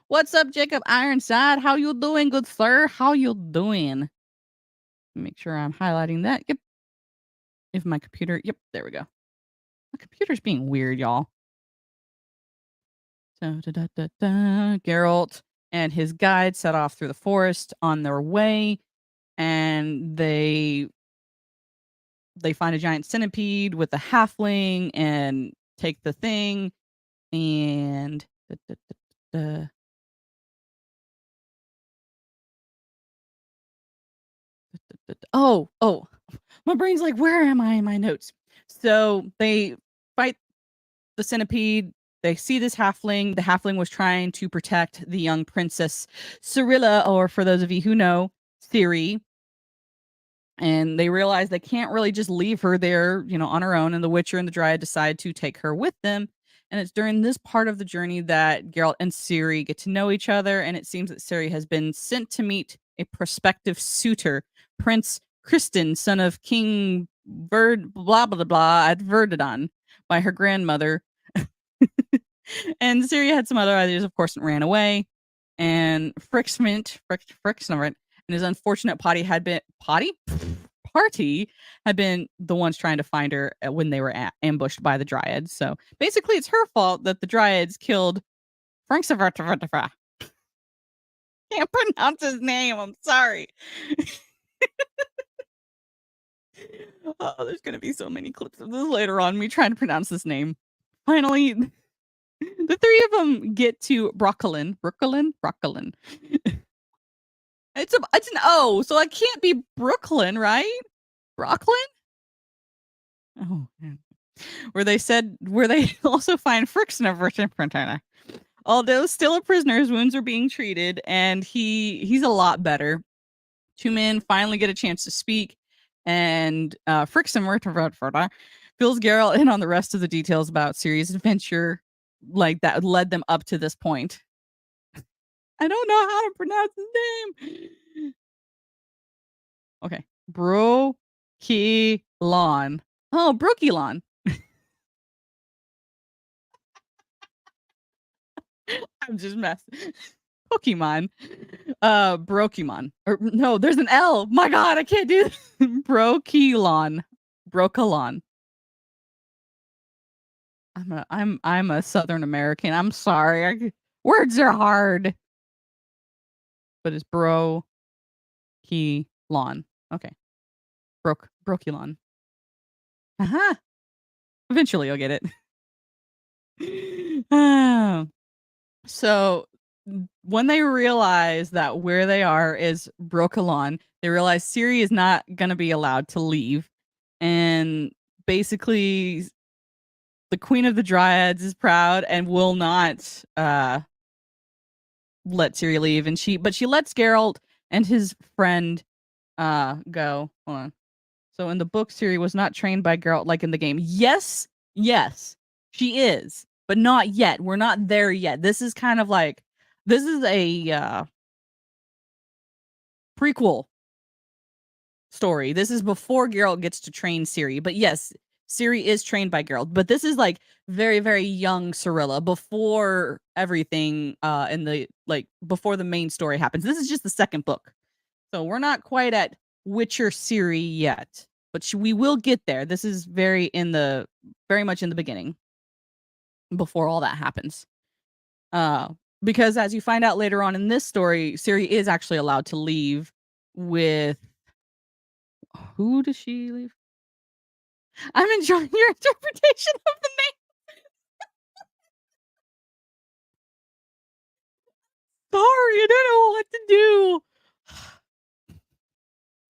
What's up, Jacob Ironside? How you doing, good sir? How you doing? Make sure I'm highlighting that. Yep. If my computer, yep, there we go. My computer's being weird, y'all. So, Geralt and his guide set off through the forest on their way, and they find a giant centipede with a halfling and take the thing and oh, my brain's like, where am I in my notes? So they fight the centipede. They see this halfling. The halfling was trying to protect the young princess Cirilla, or for those of you who know, Ciri. And they realize they can't really just leave her there, on her own. And the Witcher and the Dryad decide to take her with them. And it's during this part of the journey that Geralt and Ciri get to know each other. And it seems that Ciri has been sent to meet a prospective suitor, Prince Criston, son of King blah blah blah at Verdadon, by her grandmother. And Ciri had some other ideas, of course, and ran away. And Frixmint and his unfortunate party had been the ones trying to find her when they were ambushed by the Dryads. So basically, it's her fault that the Dryads killed Frank Savartavartafra. Can't pronounce his name. I'm sorry. Oh, there's gonna be so many clips of this later on. Me trying to pronounce this name. Finally, the three of them get to Broccolin. It's an O, so it can't be Brooklyn, right? Brooklyn? Oh, man. Where they also find Frixner. Although still a prisoner, his wounds are being treated, and he's a lot better. Two men finally get a chance to speak, and Frixner fills Geralt in on the rest of the details about Ciri's adventure, like that led them up to this point. I don't know how to pronounce his name. Okay. Brokilon. Oh, Brokilon. I'm just messing. Pokemon. Brokimon. Or no, there's an L. My God, I can't do this. Brokilon. I'm a Southern American. I'm sorry. Words are hard. But it's Brokilon. Okay. Brokilon. Uh-huh. Eventually you'll get it. So when they realize that where they are is Brokilon, they realize Ciri is not going to be allowed to leave. And basically, the Queen of the Dryads is proud and will not let Ciri leave. But she lets Geralt and his friend go. Hold on. So in the book, Ciri was not trained by Geralt like in the game. Yes, she is, but not yet. We're not there yet. This is kind of like this is a prequel story. This is before Geralt gets to train Ciri. But yes, Ciri is trained by Geralt. But this is like very, very young Cirilla before everything in the before the main story happens. This is just the second book. So we're not quite at Witcher Ciri yet. But we will get there. This is very much in the beginning before all that happens. Because as you find out later on in this story, Ciri is actually allowed to leave with who does she leave? I'm enjoying your interpretation of the name. Sorry, I don't know what to do.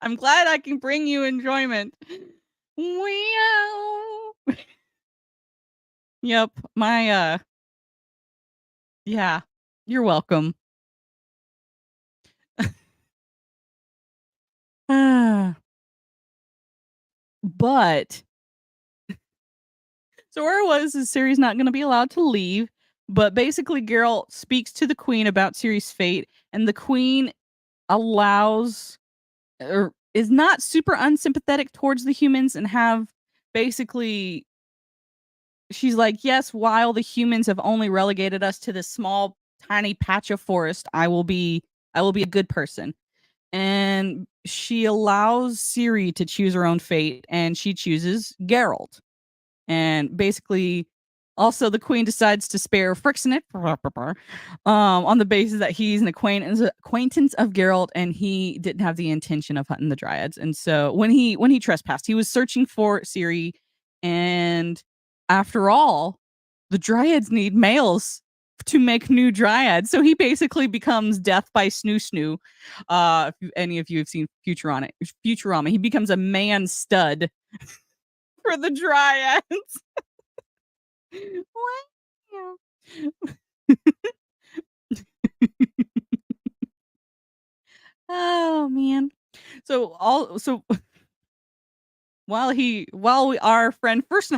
I'm glad I can bring you enjoyment. Wow. Yep, my yeah, you're welcome. But story was is Ciri's not gonna be allowed to leave, but basically Geralt speaks to the queen about Ciri's fate, and the queen allows or is not super unsympathetic towards the humans and have basically she's like, "Yes, while the humans have only relegated us to this small, tiny patch of forest, I will be a good person." And she allows Ciri to choose her own fate, and she chooses Geralt. And basically, also the queen decides to spare Frixenet on the basis that he's an acquaintance of Geralt, and he didn't have the intention of hunting the Dryads. And so when he trespassed, he was searching for Ciri, and after all, the Dryads need males to make new Dryads. So he basically becomes Death by Snoo Snoo. If any of you have seen Futurama, he becomes a man stud for the Dryads. Wow. Oh man. So our friend first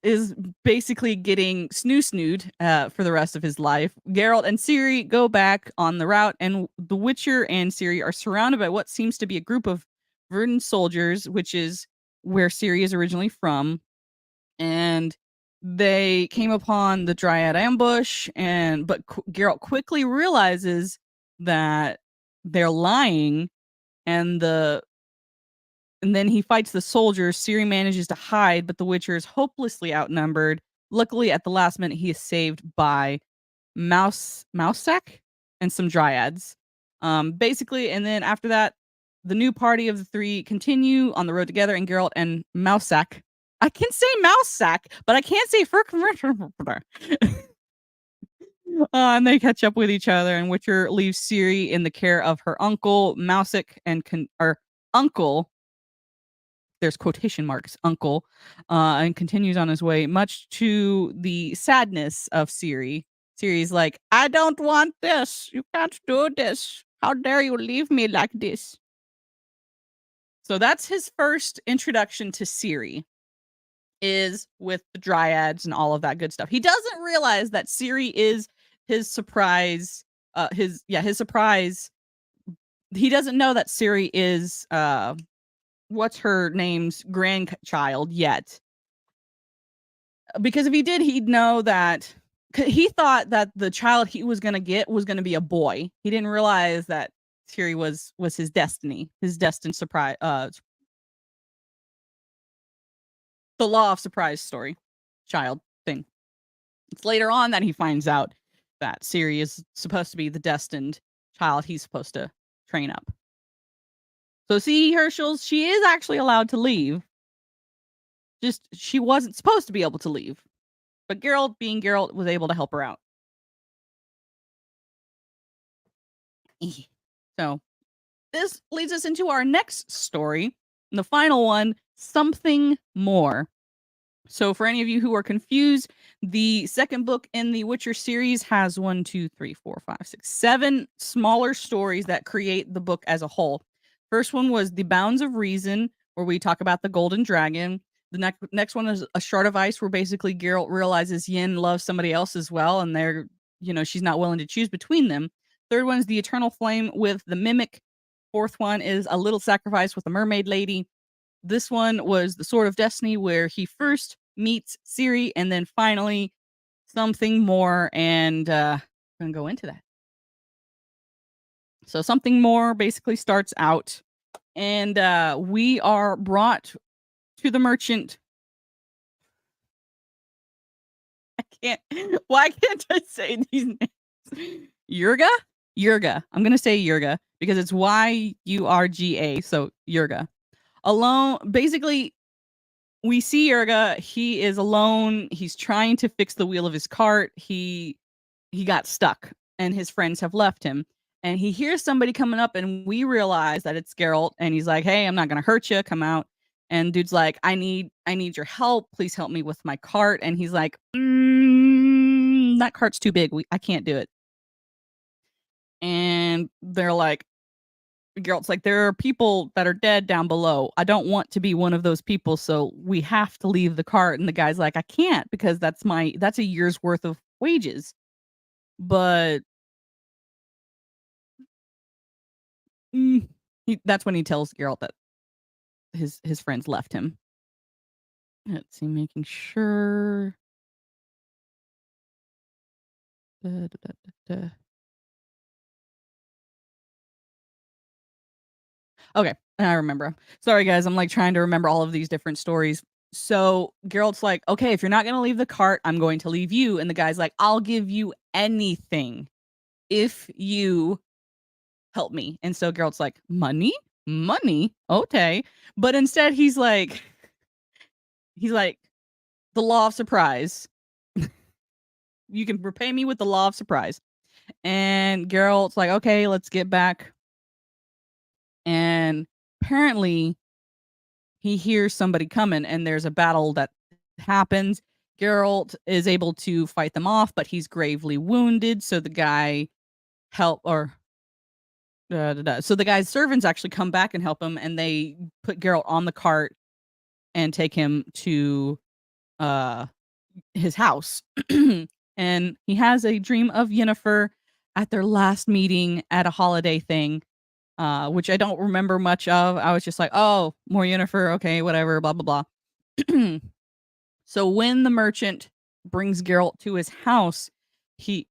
is basically getting snoo-snooed for the rest of his life, Geralt and Ciri go back on the route, and the Witcher and Ciri are surrounded by what seems to be a group of Verdant soldiers, which is where Ciri is originally from. And they came upon the Dryad ambush, but Geralt quickly realizes that they're lying, and then he fights the soldiers. Ciri manages to hide, but the Witcher is hopelessly outnumbered. Luckily, at the last minute, he is saved by Mousesack and some Dryads. Basically, and then after that, the new party of the three continue on the road together, and Geralt and Mousesack. I can say Mousesack, but I can't say and they catch up with each other, and Witcher leaves Ciri in the care of her uncle, Mousesack, or uncle, there's quotation marks, uncle, and continues on his way, much to the sadness of Ciri. Ciri's like, I don't want this. You can't do this. How dare you leave me like this? So that's his first introduction to Ciri, is with the Dryads and all of that good stuff. He doesn't realize that Ciri is his surprise. His surprise. He doesn't know that Ciri is what's her name's grandchild yet, because if he did, he'd know that. He thought that the child he was gonna get was gonna be a boy. He didn't realize that Ciri was his destiny, his destined surprise. The law of surprise story, child thing. It's later on that he finds out that Ciri is supposed to be the destined child he's supposed to train up. So see, Herschel, she is actually allowed to leave. Just she wasn't supposed to be able to leave. But Geralt, being Geralt, was able to help her out. So this leads us into our next story, the final one, Something More. So for any of you who are confused, the second book in the Witcher series has 7 smaller stories that create the book as a whole. First one was The Bounds of Reason, where we talk about the Golden Dragon. The next one is A Shard of Ice, where basically Geralt realizes Yen loves somebody else as well, and she's not willing to choose between them. Third one is The Eternal Flame with the Mimic. Fourth one is A Little Sacrifice with the Mermaid Lady. This one was The Sword of Destiny, where he first meets Ciri, and then finally Something More, and I'm gonna go into that. So Something More basically starts out, and we are brought to the merchant. Why can't I say these names? Yurga. I'm gonna say Yurga because it's Yurga. So Yurga. Alone, basically, we see Yurga. He is alone. He's trying to fix the wheel of his cart. He got stuck, and his friends have left him. And he hears somebody coming up, and we realize that it's Geralt. And he's like, "Hey, I'm not gonna hurt you. Come out." And dude's like, "I need your help. Please help me with my cart." And he's like, "That cart's too big. I can't do it." And they're like, Geralt's like, there are people that are dead down below. I don't want to be one of those people, so we have to leave the cart. And the guy's like, I can't because that's a year's worth of wages. But that's when he tells Geralt that his friends left him. Let's see, making sure. Da, da, da, da, da. Okay, I remember. Sorry, guys. I'm like trying to remember all of these different stories. So Geralt's like, okay, if you're not going to leave the cart, I'm going to leave you. And the guy's like, I'll give you anything if you help me. And so Geralt's like, money? Money? Okay. But instead, he's like, the law of surprise. You can repay me with the law of surprise. And Geralt's like, okay, let's get back. And apparently, he hears somebody coming and there's a battle that happens. Geralt is able to fight them off, but he's gravely wounded. So the guy help or so the guy's servants actually come back and help him, and they put Geralt on the cart and take him to uh his house. And he has a dream of Yennefer at their last meeting at a holiday thing, which I don't remember much of. I was just like, oh, more Yennefer, okay, whatever, blah blah blah. So when the merchant brings Geralt to his house, he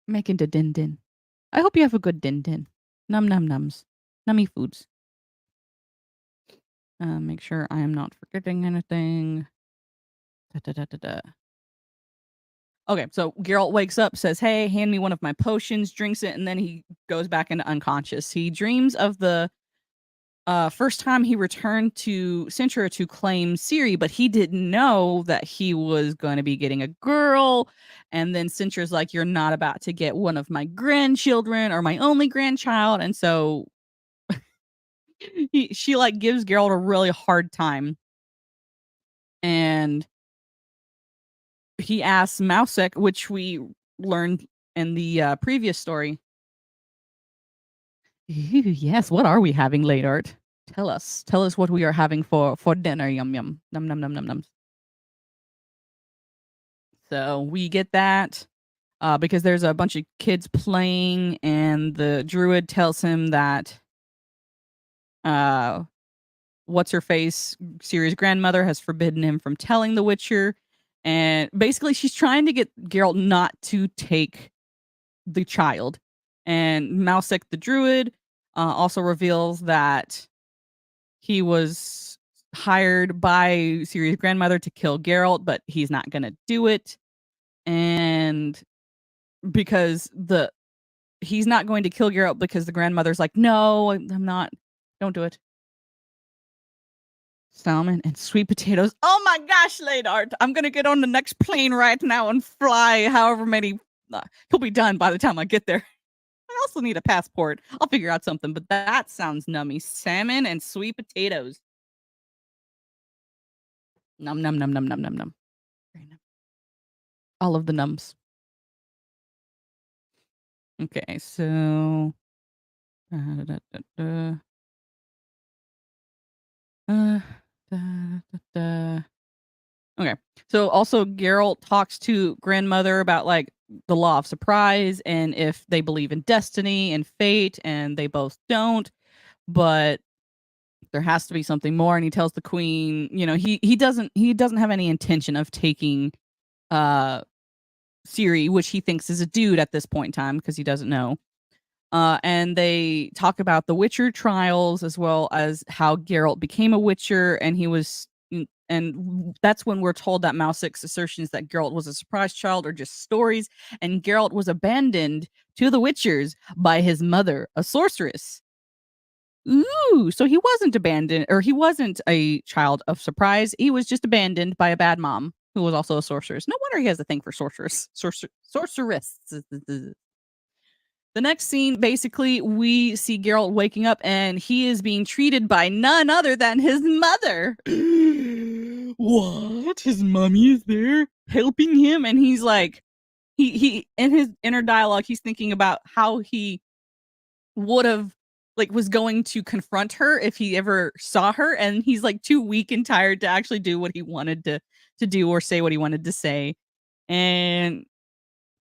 making the din din. I hope you have a good din din. Num num nums. Nummy foods. Make sure I am not forgetting anything. Da, da, da, da, da. Okay, so Geralt wakes up, says, "Hey, hand me one of my potions," drinks it, and then he goes back into unconscious. He dreams of the first time he returned to Cintra to claim Ciri, but he didn't know that he was going to be getting a girl. And then Cintra's like, "You're not about to get one of my grandchildren or my only grandchild." And so she like gives Geralt a really hard time. And he asks Mousek, which we learned in the previous story. Ew, yes, what are we having late, Art? Tell us. Tell us what we are having for dinner. Yum yum. Num num num num num. So we get that because there's a bunch of kids playing, and the druid tells him that what's her face, Ciri's grandmother, has forbidden him from telling the Witcher, and basically she's trying to get Geralt not to take the child. And Mousek the druid also reveals that he was hired by Ciri's grandmother to kill Geralt, but he's not going to do it. And because he's not going to kill Geralt because the grandmother's like, "No, I'm not. Don't do it." Salmon and sweet potatoes. Oh my gosh, Ladart. I'm going to get on the next plane right now and fly however many. He'll be done by the time I get there. I also need a passport. I'll figure out something, but that sounds nummy. Salmon and sweet potatoes. Num num num num num num num. All of the nums. Okay, so da, da, da, da. Da, da, da. Okay. So also Geralt talks to grandmother about like the law of surprise and if they believe in destiny and fate, and they both don't, but there has to be something more. And he tells the queen, he doesn't have any intention of taking uh Ciri, which he thinks is a dude at this point in time because he doesn't know. And they talk about the Witcher trials as well as how Geralt became a Witcher, and that's when we're told that Mousek's assertions that Geralt was a surprise child are just stories, and Geralt was abandoned to the Witchers by his mother, a sorceress. Ooh, so he wasn't abandoned, or he wasn't a child of surprise. He was just abandoned by a bad mom who was also a sorceress. No wonder he has a thing for sorceress. The next scene, basically, we see Geralt waking up and he is being treated by none other than his mother. What? His mommy is there helping him? And he's like, he in his inner dialogue, he's thinking about how he would have like was going to confront her if he ever saw her, and he's like too weak and tired to actually do what he wanted to do or say what he wanted to say. And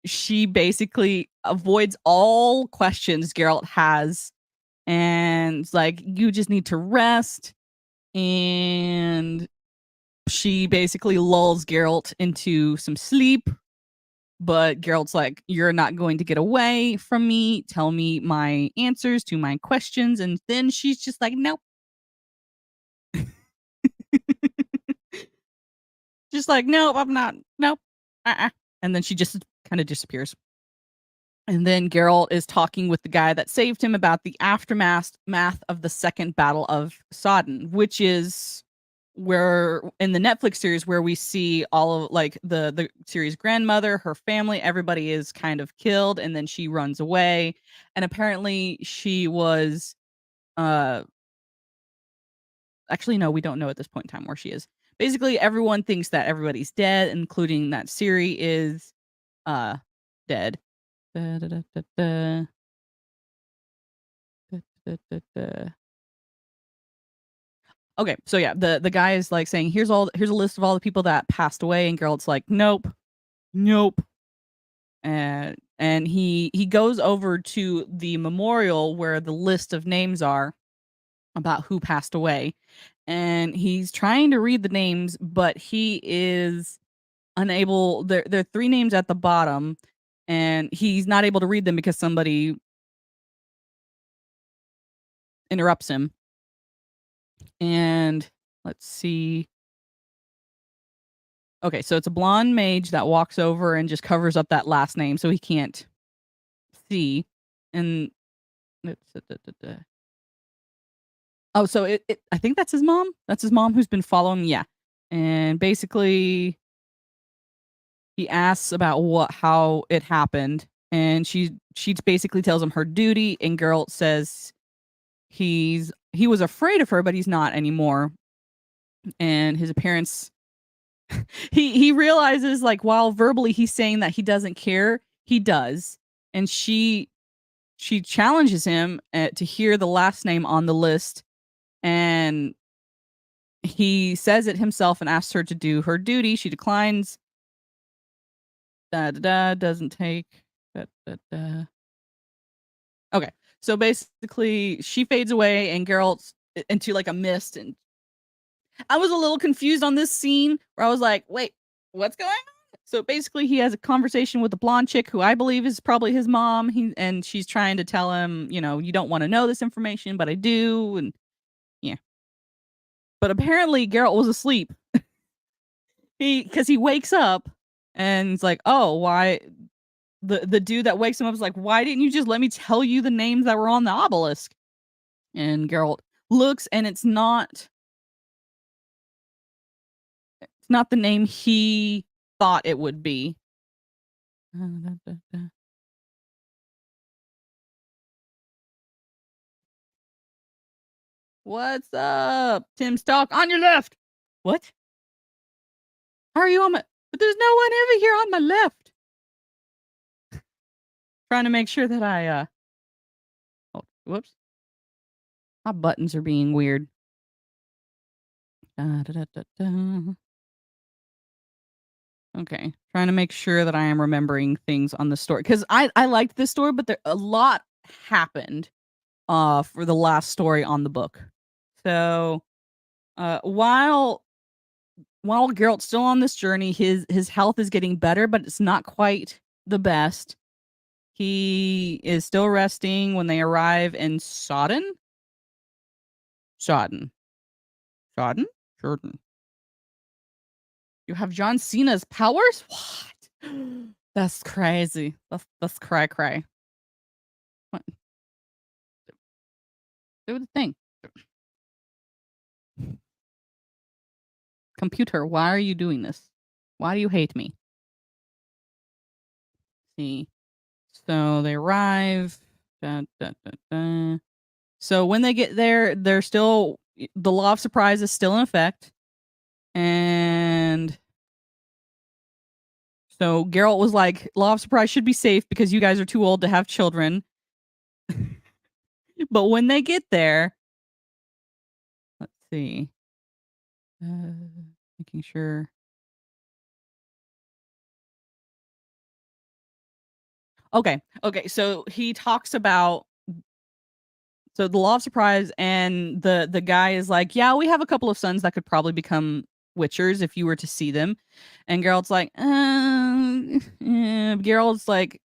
she basically avoids all questions Geralt has and it's like you just need to rest, and she basically lulls Geralt into some sleep. But Geralt's like, "You're not going to get away from me. Tell me my answers to my questions." And then she's just like, "Nope." Just like, "Nope, I'm not. Nope. Uh-uh." And then she just kind of disappears. And then Geralt is talking with the guy that saved him about the aftermath of the Second Battle of Sodden, which is where in the Netflix series where we see all of like the series grandmother, her family, everybody is kind of killed, and then she runs away. And apparently she was uh actually no, we don't know at this point in time where she is. Basically, everyone thinks that everybody's dead, including that Ciri is uh dead. Da, da, da, da, da. Da, da, da, da. Okay, so yeah, the guy is like saying, here's a list of all the people that passed away," and Geralt's like, "Nope, nope." And he goes over to the memorial where the list of names are about who passed away, and he's trying to read the names, but he is unable. There are three names at the bottom, and he's not able to read them because somebody interrupts him. And let's see. Okay, so it's a blonde mage that walks over and just covers up that last name so he can't see. And oh, so it I think that's his mom? That's his mom who's been following, yeah. And basically he asks about how it happened, and she basically tells him her duty, and Geralt says he was afraid of her, but he's not anymore. And his appearance he realizes like while verbally he's saying that he doesn't care, he does. And she challenges him to hear the last name on the list, and he says it himself and asks her to do her duty. She declines. Da da da doesn't take. Da, da, da. Okay, so basically she fades away and Geralt's into like a mist, and I was a little confused on this scene where I was like, wait, what's going on? So basically, he has a conversation with the blonde chick who I believe is probably his mom. And she's trying to tell him, you don't want to know this information, but I do. And yeah. But apparently, Geralt was asleep. Because he wakes up and it's like, oh, why? The dude that wakes him up is like, why didn't you just let me tell you the names that were on the obelisk? And Geralt looks, and it's not the name he thought it would be. What's up, Tim Stock? On your left. What? How are you on my? But there's no one over here on my left. Trying to make sure that I. Oh, whoops. My buttons are being weird. Da, da, da, da, da. Okay, trying to make sure that I am remembering things on the story because I liked this story, but a lot happened for the last story on the book. So while Geralt's still on this journey, his health is getting better, but it's not quite the best. He is still resting when they arrive in Sodden. Sodden. Sodden? Jordan. You have John Cena's powers? What? That's crazy. That's cray. What? Do the thing. Computer, why are you doing this? Why do you hate me? See. So they arrive. Da, da, da, da. So when they get there, they're still the law of surprise is still in effect. And so Geralt was like, law of surprise should be safe because you guys are too old to have children. But when they get there, let's see. Making sure. Okay. Okay. So he talks about the law of surprise, and the guy is like, "Yeah, we have a couple of sons that could probably become witchers if you were to see them." And Geralt's like, Geralt's like,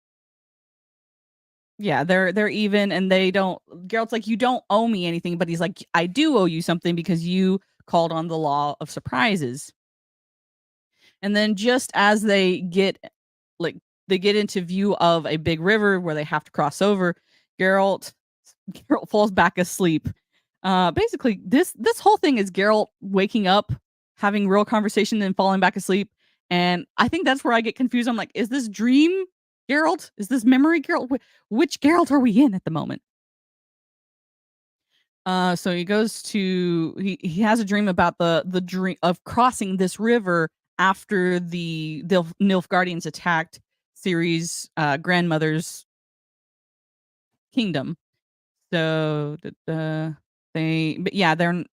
"Yeah, they're even, and they don't." Geralt's like, "You don't owe me anything," but he's like, "I do owe you something because you called on the law of surprises." And then just as like they get into view of a big river where they have to cross over, Geralt Geralt falls back asleep. Basically, this whole thing is Geralt waking up, having real conversation, then falling back asleep. And I think that's where I get confused. I'm like, is this dream Geralt? Is this memory Geralt? Which Geralt are we in at the moment? So he goes to he has a dream about the dream of crossing this river after the Nilfgaardians attacked Ciri's grandmother's kingdom. So but yeah, they're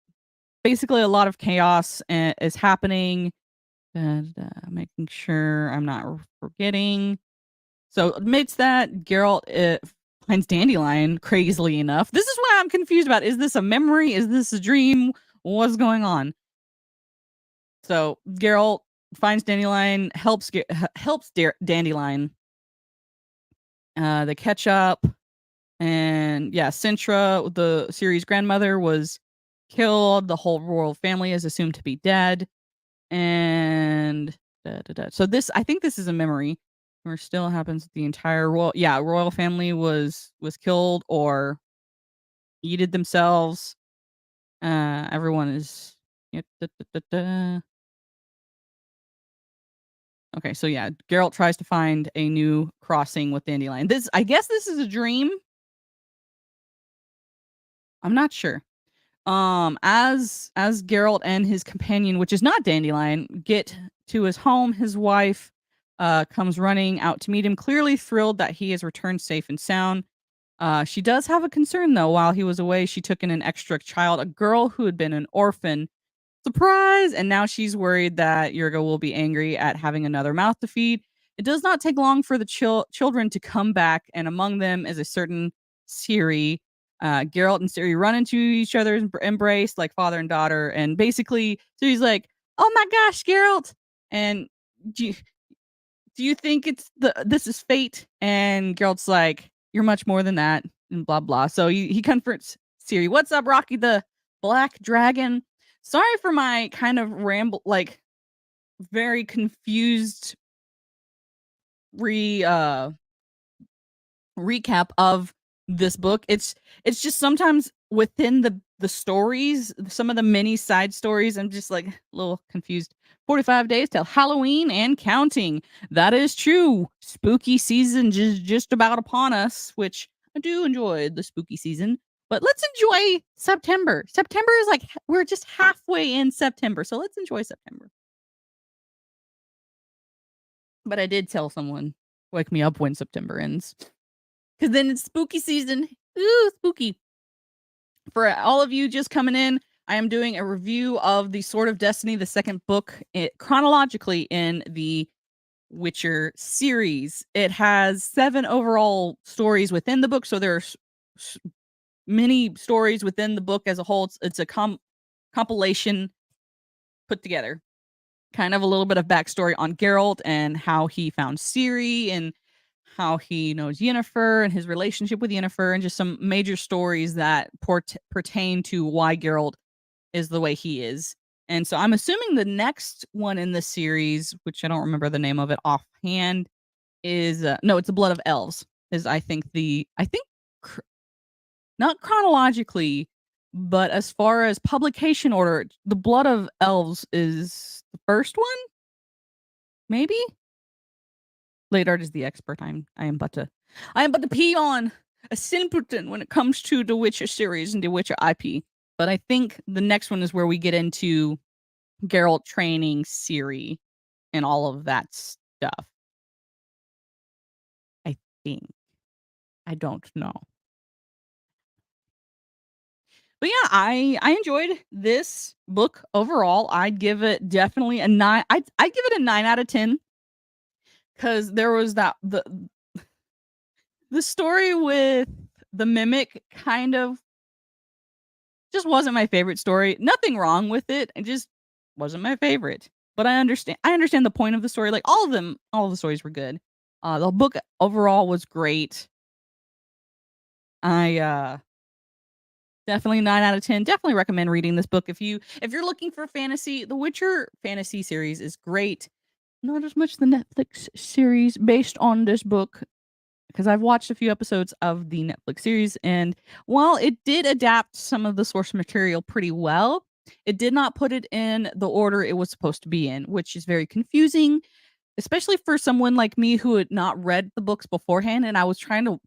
basically a lot of chaos is happening, and making sure I'm not forgetting. So amidst that, Geralt finds Dandelion. Crazily enough, this is why I'm confused about: is this a memory? Is this a dream? What's going on? So Geralt finds Dandelion, helps Dandelion. They catch up, and yeah, Sintra, the series grandmother, was killed. The whole royal family is assumed to be dead, and so this, I think this is a memory, where still happens. The entire royal family was killed or yeeted themselves. Everyone is. Yep, Okay, so yeah, Geralt tries to find a new crossing with Dandelion. I guess this is a dream. I'm not sure. As Geralt and his companion, which is not Dandelion, get to his home, his wife comes running out to meet him, clearly thrilled that he has returned safe and sound. She does have a concern though. While he was away, she took in an extra child, a girl who had been an orphan. Surprise! And now she's worried that Yurga will be angry at having another mouth to feed. It does not take long for the children to come back, and among them is a certain Ciri. Geralt and Ciri run into each other's embrace like father and daughter, and basically Ciri's like, "Oh my gosh, Geralt!" And do you, do you think this is fate? And Geralt's like, "You're much more than that," and blah blah. So he comforts Ciri. "What's up, Rocky the Black Dragon?" Sorry for my kind of ramble, like very confused re recap of this book. It's just sometimes within the stories, some of the mini side stories, I'm just like a little confused. 45 days till Halloween and counting. That is true. Spooky season just about upon us, which I do enjoy the spooky season. But let's enjoy September. September is like we're just halfway in September. So let's enjoy September. But I did tell someone, wake me up when September ends. Because then it's spooky season. Ooh, spooky. For all of you just coming in, I am doing a review of the Sword of Destiny, the second book, chronologically in the Witcher series. It has 7 overall stories within the book, so there's many stories within the book as a whole. It's a compilation put together. Kind of a little bit of backstory on Geralt and how he found Ciri and how he knows Yennefer and his relationship with Yennefer, and just some major stories that pertain to why Geralt is the way he is. And so I'm assuming the next one in the series, which I don't remember the name of it offhand, is no, it's the Blood of Elves. Is I think cr- not chronologically, but as far as publication order, the Blood of Elves is the first one, maybe. Late art is the expert. I am but a peon, a simpleton when it comes to the Witcher series and the Witcher IP. But I think the next one is where we get into Geralt training Ciri and all of that stuff. I think. I don't know. But yeah, I enjoyed this book overall. I'd give it definitely a 9. I'd give it a 9 out of 10 because there was the story with the mimic kind of just wasn't my favorite story. Nothing wrong with it. It just wasn't my favorite. But I understand the point of the story. Like all of the stories were good. The book overall was great. I definitely 9 out of 10. Definitely recommend reading this book if you're looking for fantasy. The Witcher fantasy series is great. Not as much the Netflix series based on this book because I've watched a few episodes of the Netflix series, and while it did adapt some of the source material pretty well, it did not put it in the order it was supposed to be in, which is very confusing, especially for someone like me who had not read the books beforehand and I was trying to,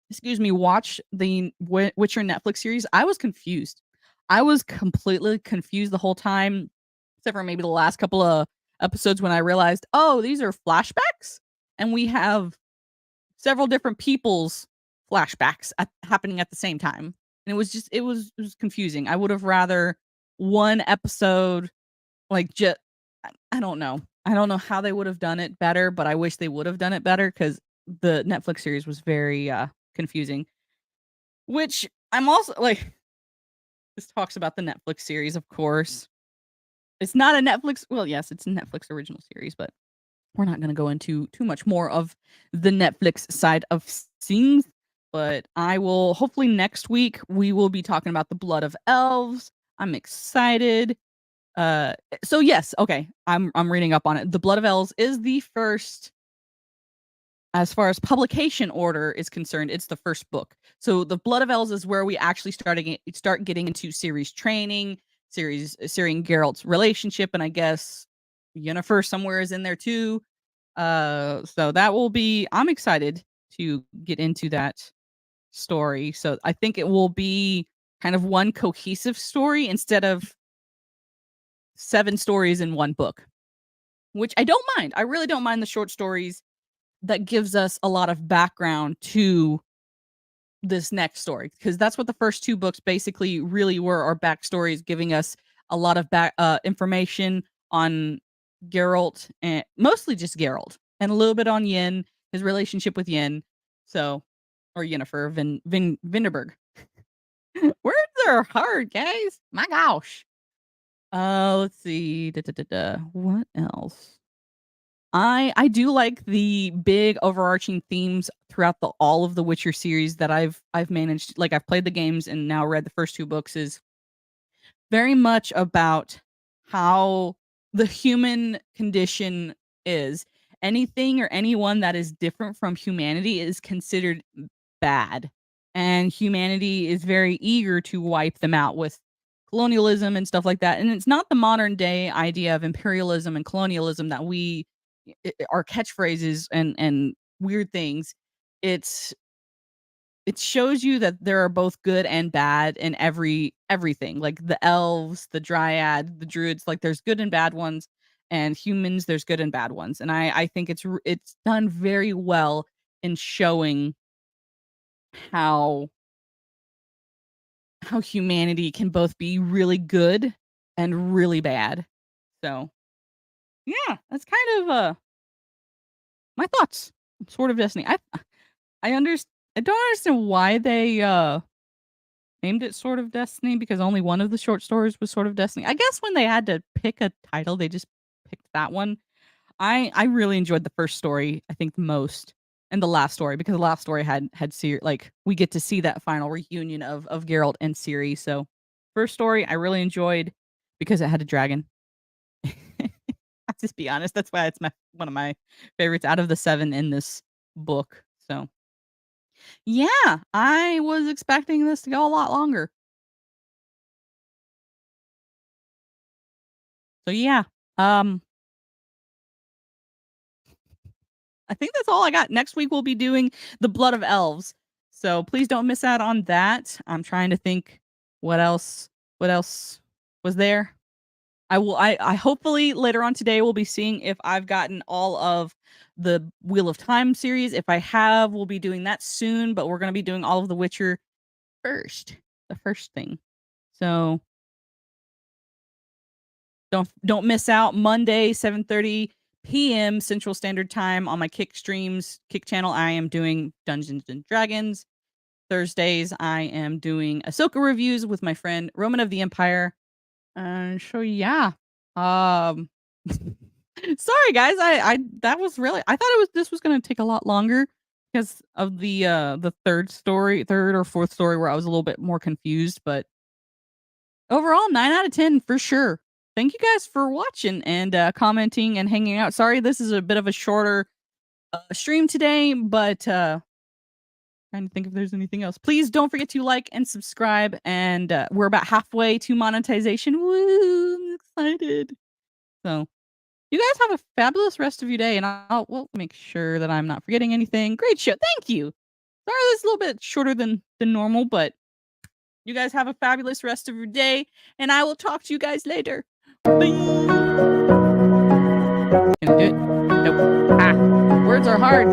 excuse me, watch the Witcher Netflix series. I was confused. I was completely confused the whole time, except for maybe the last couple of episodes when I realized, oh, these are flashbacks, and we have several different people's flashbacks happening at the same time. And it was confusing. I would have rather one episode like just I don't know. I don't know how they would have done it better, but I wish they would have done it better cuz the Netflix series was very confusing. Which I'm also like this talks about the Netflix series, of course. It's not a Netflix, well, yes, it's a Netflix original series, but we're not gonna go into too much more of the Netflix side of things, but I will hopefully next week, we will be talking about The Blood of Elves. I'm excited. So yes, okay, I'm reading up on it. The Blood of Elves is the first, as far as publication order is concerned, it's the first book. So The Blood of Elves is where we actually start getting into series training, seeing Geralt's relationship, and I guess Yennefer somewhere is in there too. So that will be I'm excited to get into that story. So I think it will be kind of one cohesive story instead of 7 stories in one book, which I don't mind. I really don't mind the short stories that gives us a lot of background to this next story because that's what the first 2 books basically really were, our backstories giving us a lot of information on Geralt and mostly just Geralt and a little bit on Yen, his relationship with Yen. So or Yennefer Vinderberg. Words are hard, guys. My gosh. Let's see. Da, da, da, da. What else? I do like the big overarching themes throughout the all of the Witcher series that I've managed, like, I've played the games and now read the first 2 books is very much about how the human condition is. Anything or anyone that is different from humanity is considered bad, and humanity is very eager to wipe them out with colonialism and stuff like that, and it's not the modern day idea of imperialism and colonialism that we are catchphrases and weird things. It's it shows you that there are both good and bad in everything. Like the elves, the dryad, the druids, like there's good and bad ones, and humans there's good and bad ones. And I think it's done very well in showing how humanity can both be really good and really bad. So, yeah, that's kind of my thoughts. Sort of Destiny. I don't understand why they named it Sword of Destiny because only one of the short stories was Sword of Destiny. I guess when they had to pick a title, they just picked that one. I really enjoyed the first story, I think the most, and the last story because the last story had Ciri, like we get to see that final reunion of Geralt and Ciri. So first story I really enjoyed because it had a dragon. I'll just be honest, that's why it's my one of my favorites out of the 7 in this book. So yeah, I was expecting this to go a lot longer. So yeah, um, I think that's all I got. Next week we'll be doing The Blood of Elves. So please don't miss out on that. I'm trying to think what else was there? I hopefully later on today we'll be seeing if I've gotten all of the Wheel of Time series. If I have, we'll be doing that soon, but we're going to be doing all of The Witcher first. The first thing. So don't miss out. Monday, 7:30 p.m. Central Standard Time on my Kick streams, Kick channel. I am doing Dungeons and Dragons. Thursdays, I am doing Ahsoka reviews with my friend Roman of the Empire. So yeah. Um sorry guys, I that was really I thought this was gonna take a lot longer because of the third or fourth story where I was a little bit more confused, but overall 9 out of 10 for sure. Thank you guys for watching and commenting and hanging out. Sorry this is a bit of a shorter stream today, but trying to think if there's anything else. Please don't forget to like and subscribe. And we're about halfway to monetization. Woo! I'm excited. So, you guys have a fabulous rest of your day, and we'll make sure that I'm not forgetting anything. Great show. Thank you. Sorry, this is a little bit shorter than normal, but you guys have a fabulous rest of your day, and I will talk to you guys later. Bye. Can I do it? Nope. Words are hard.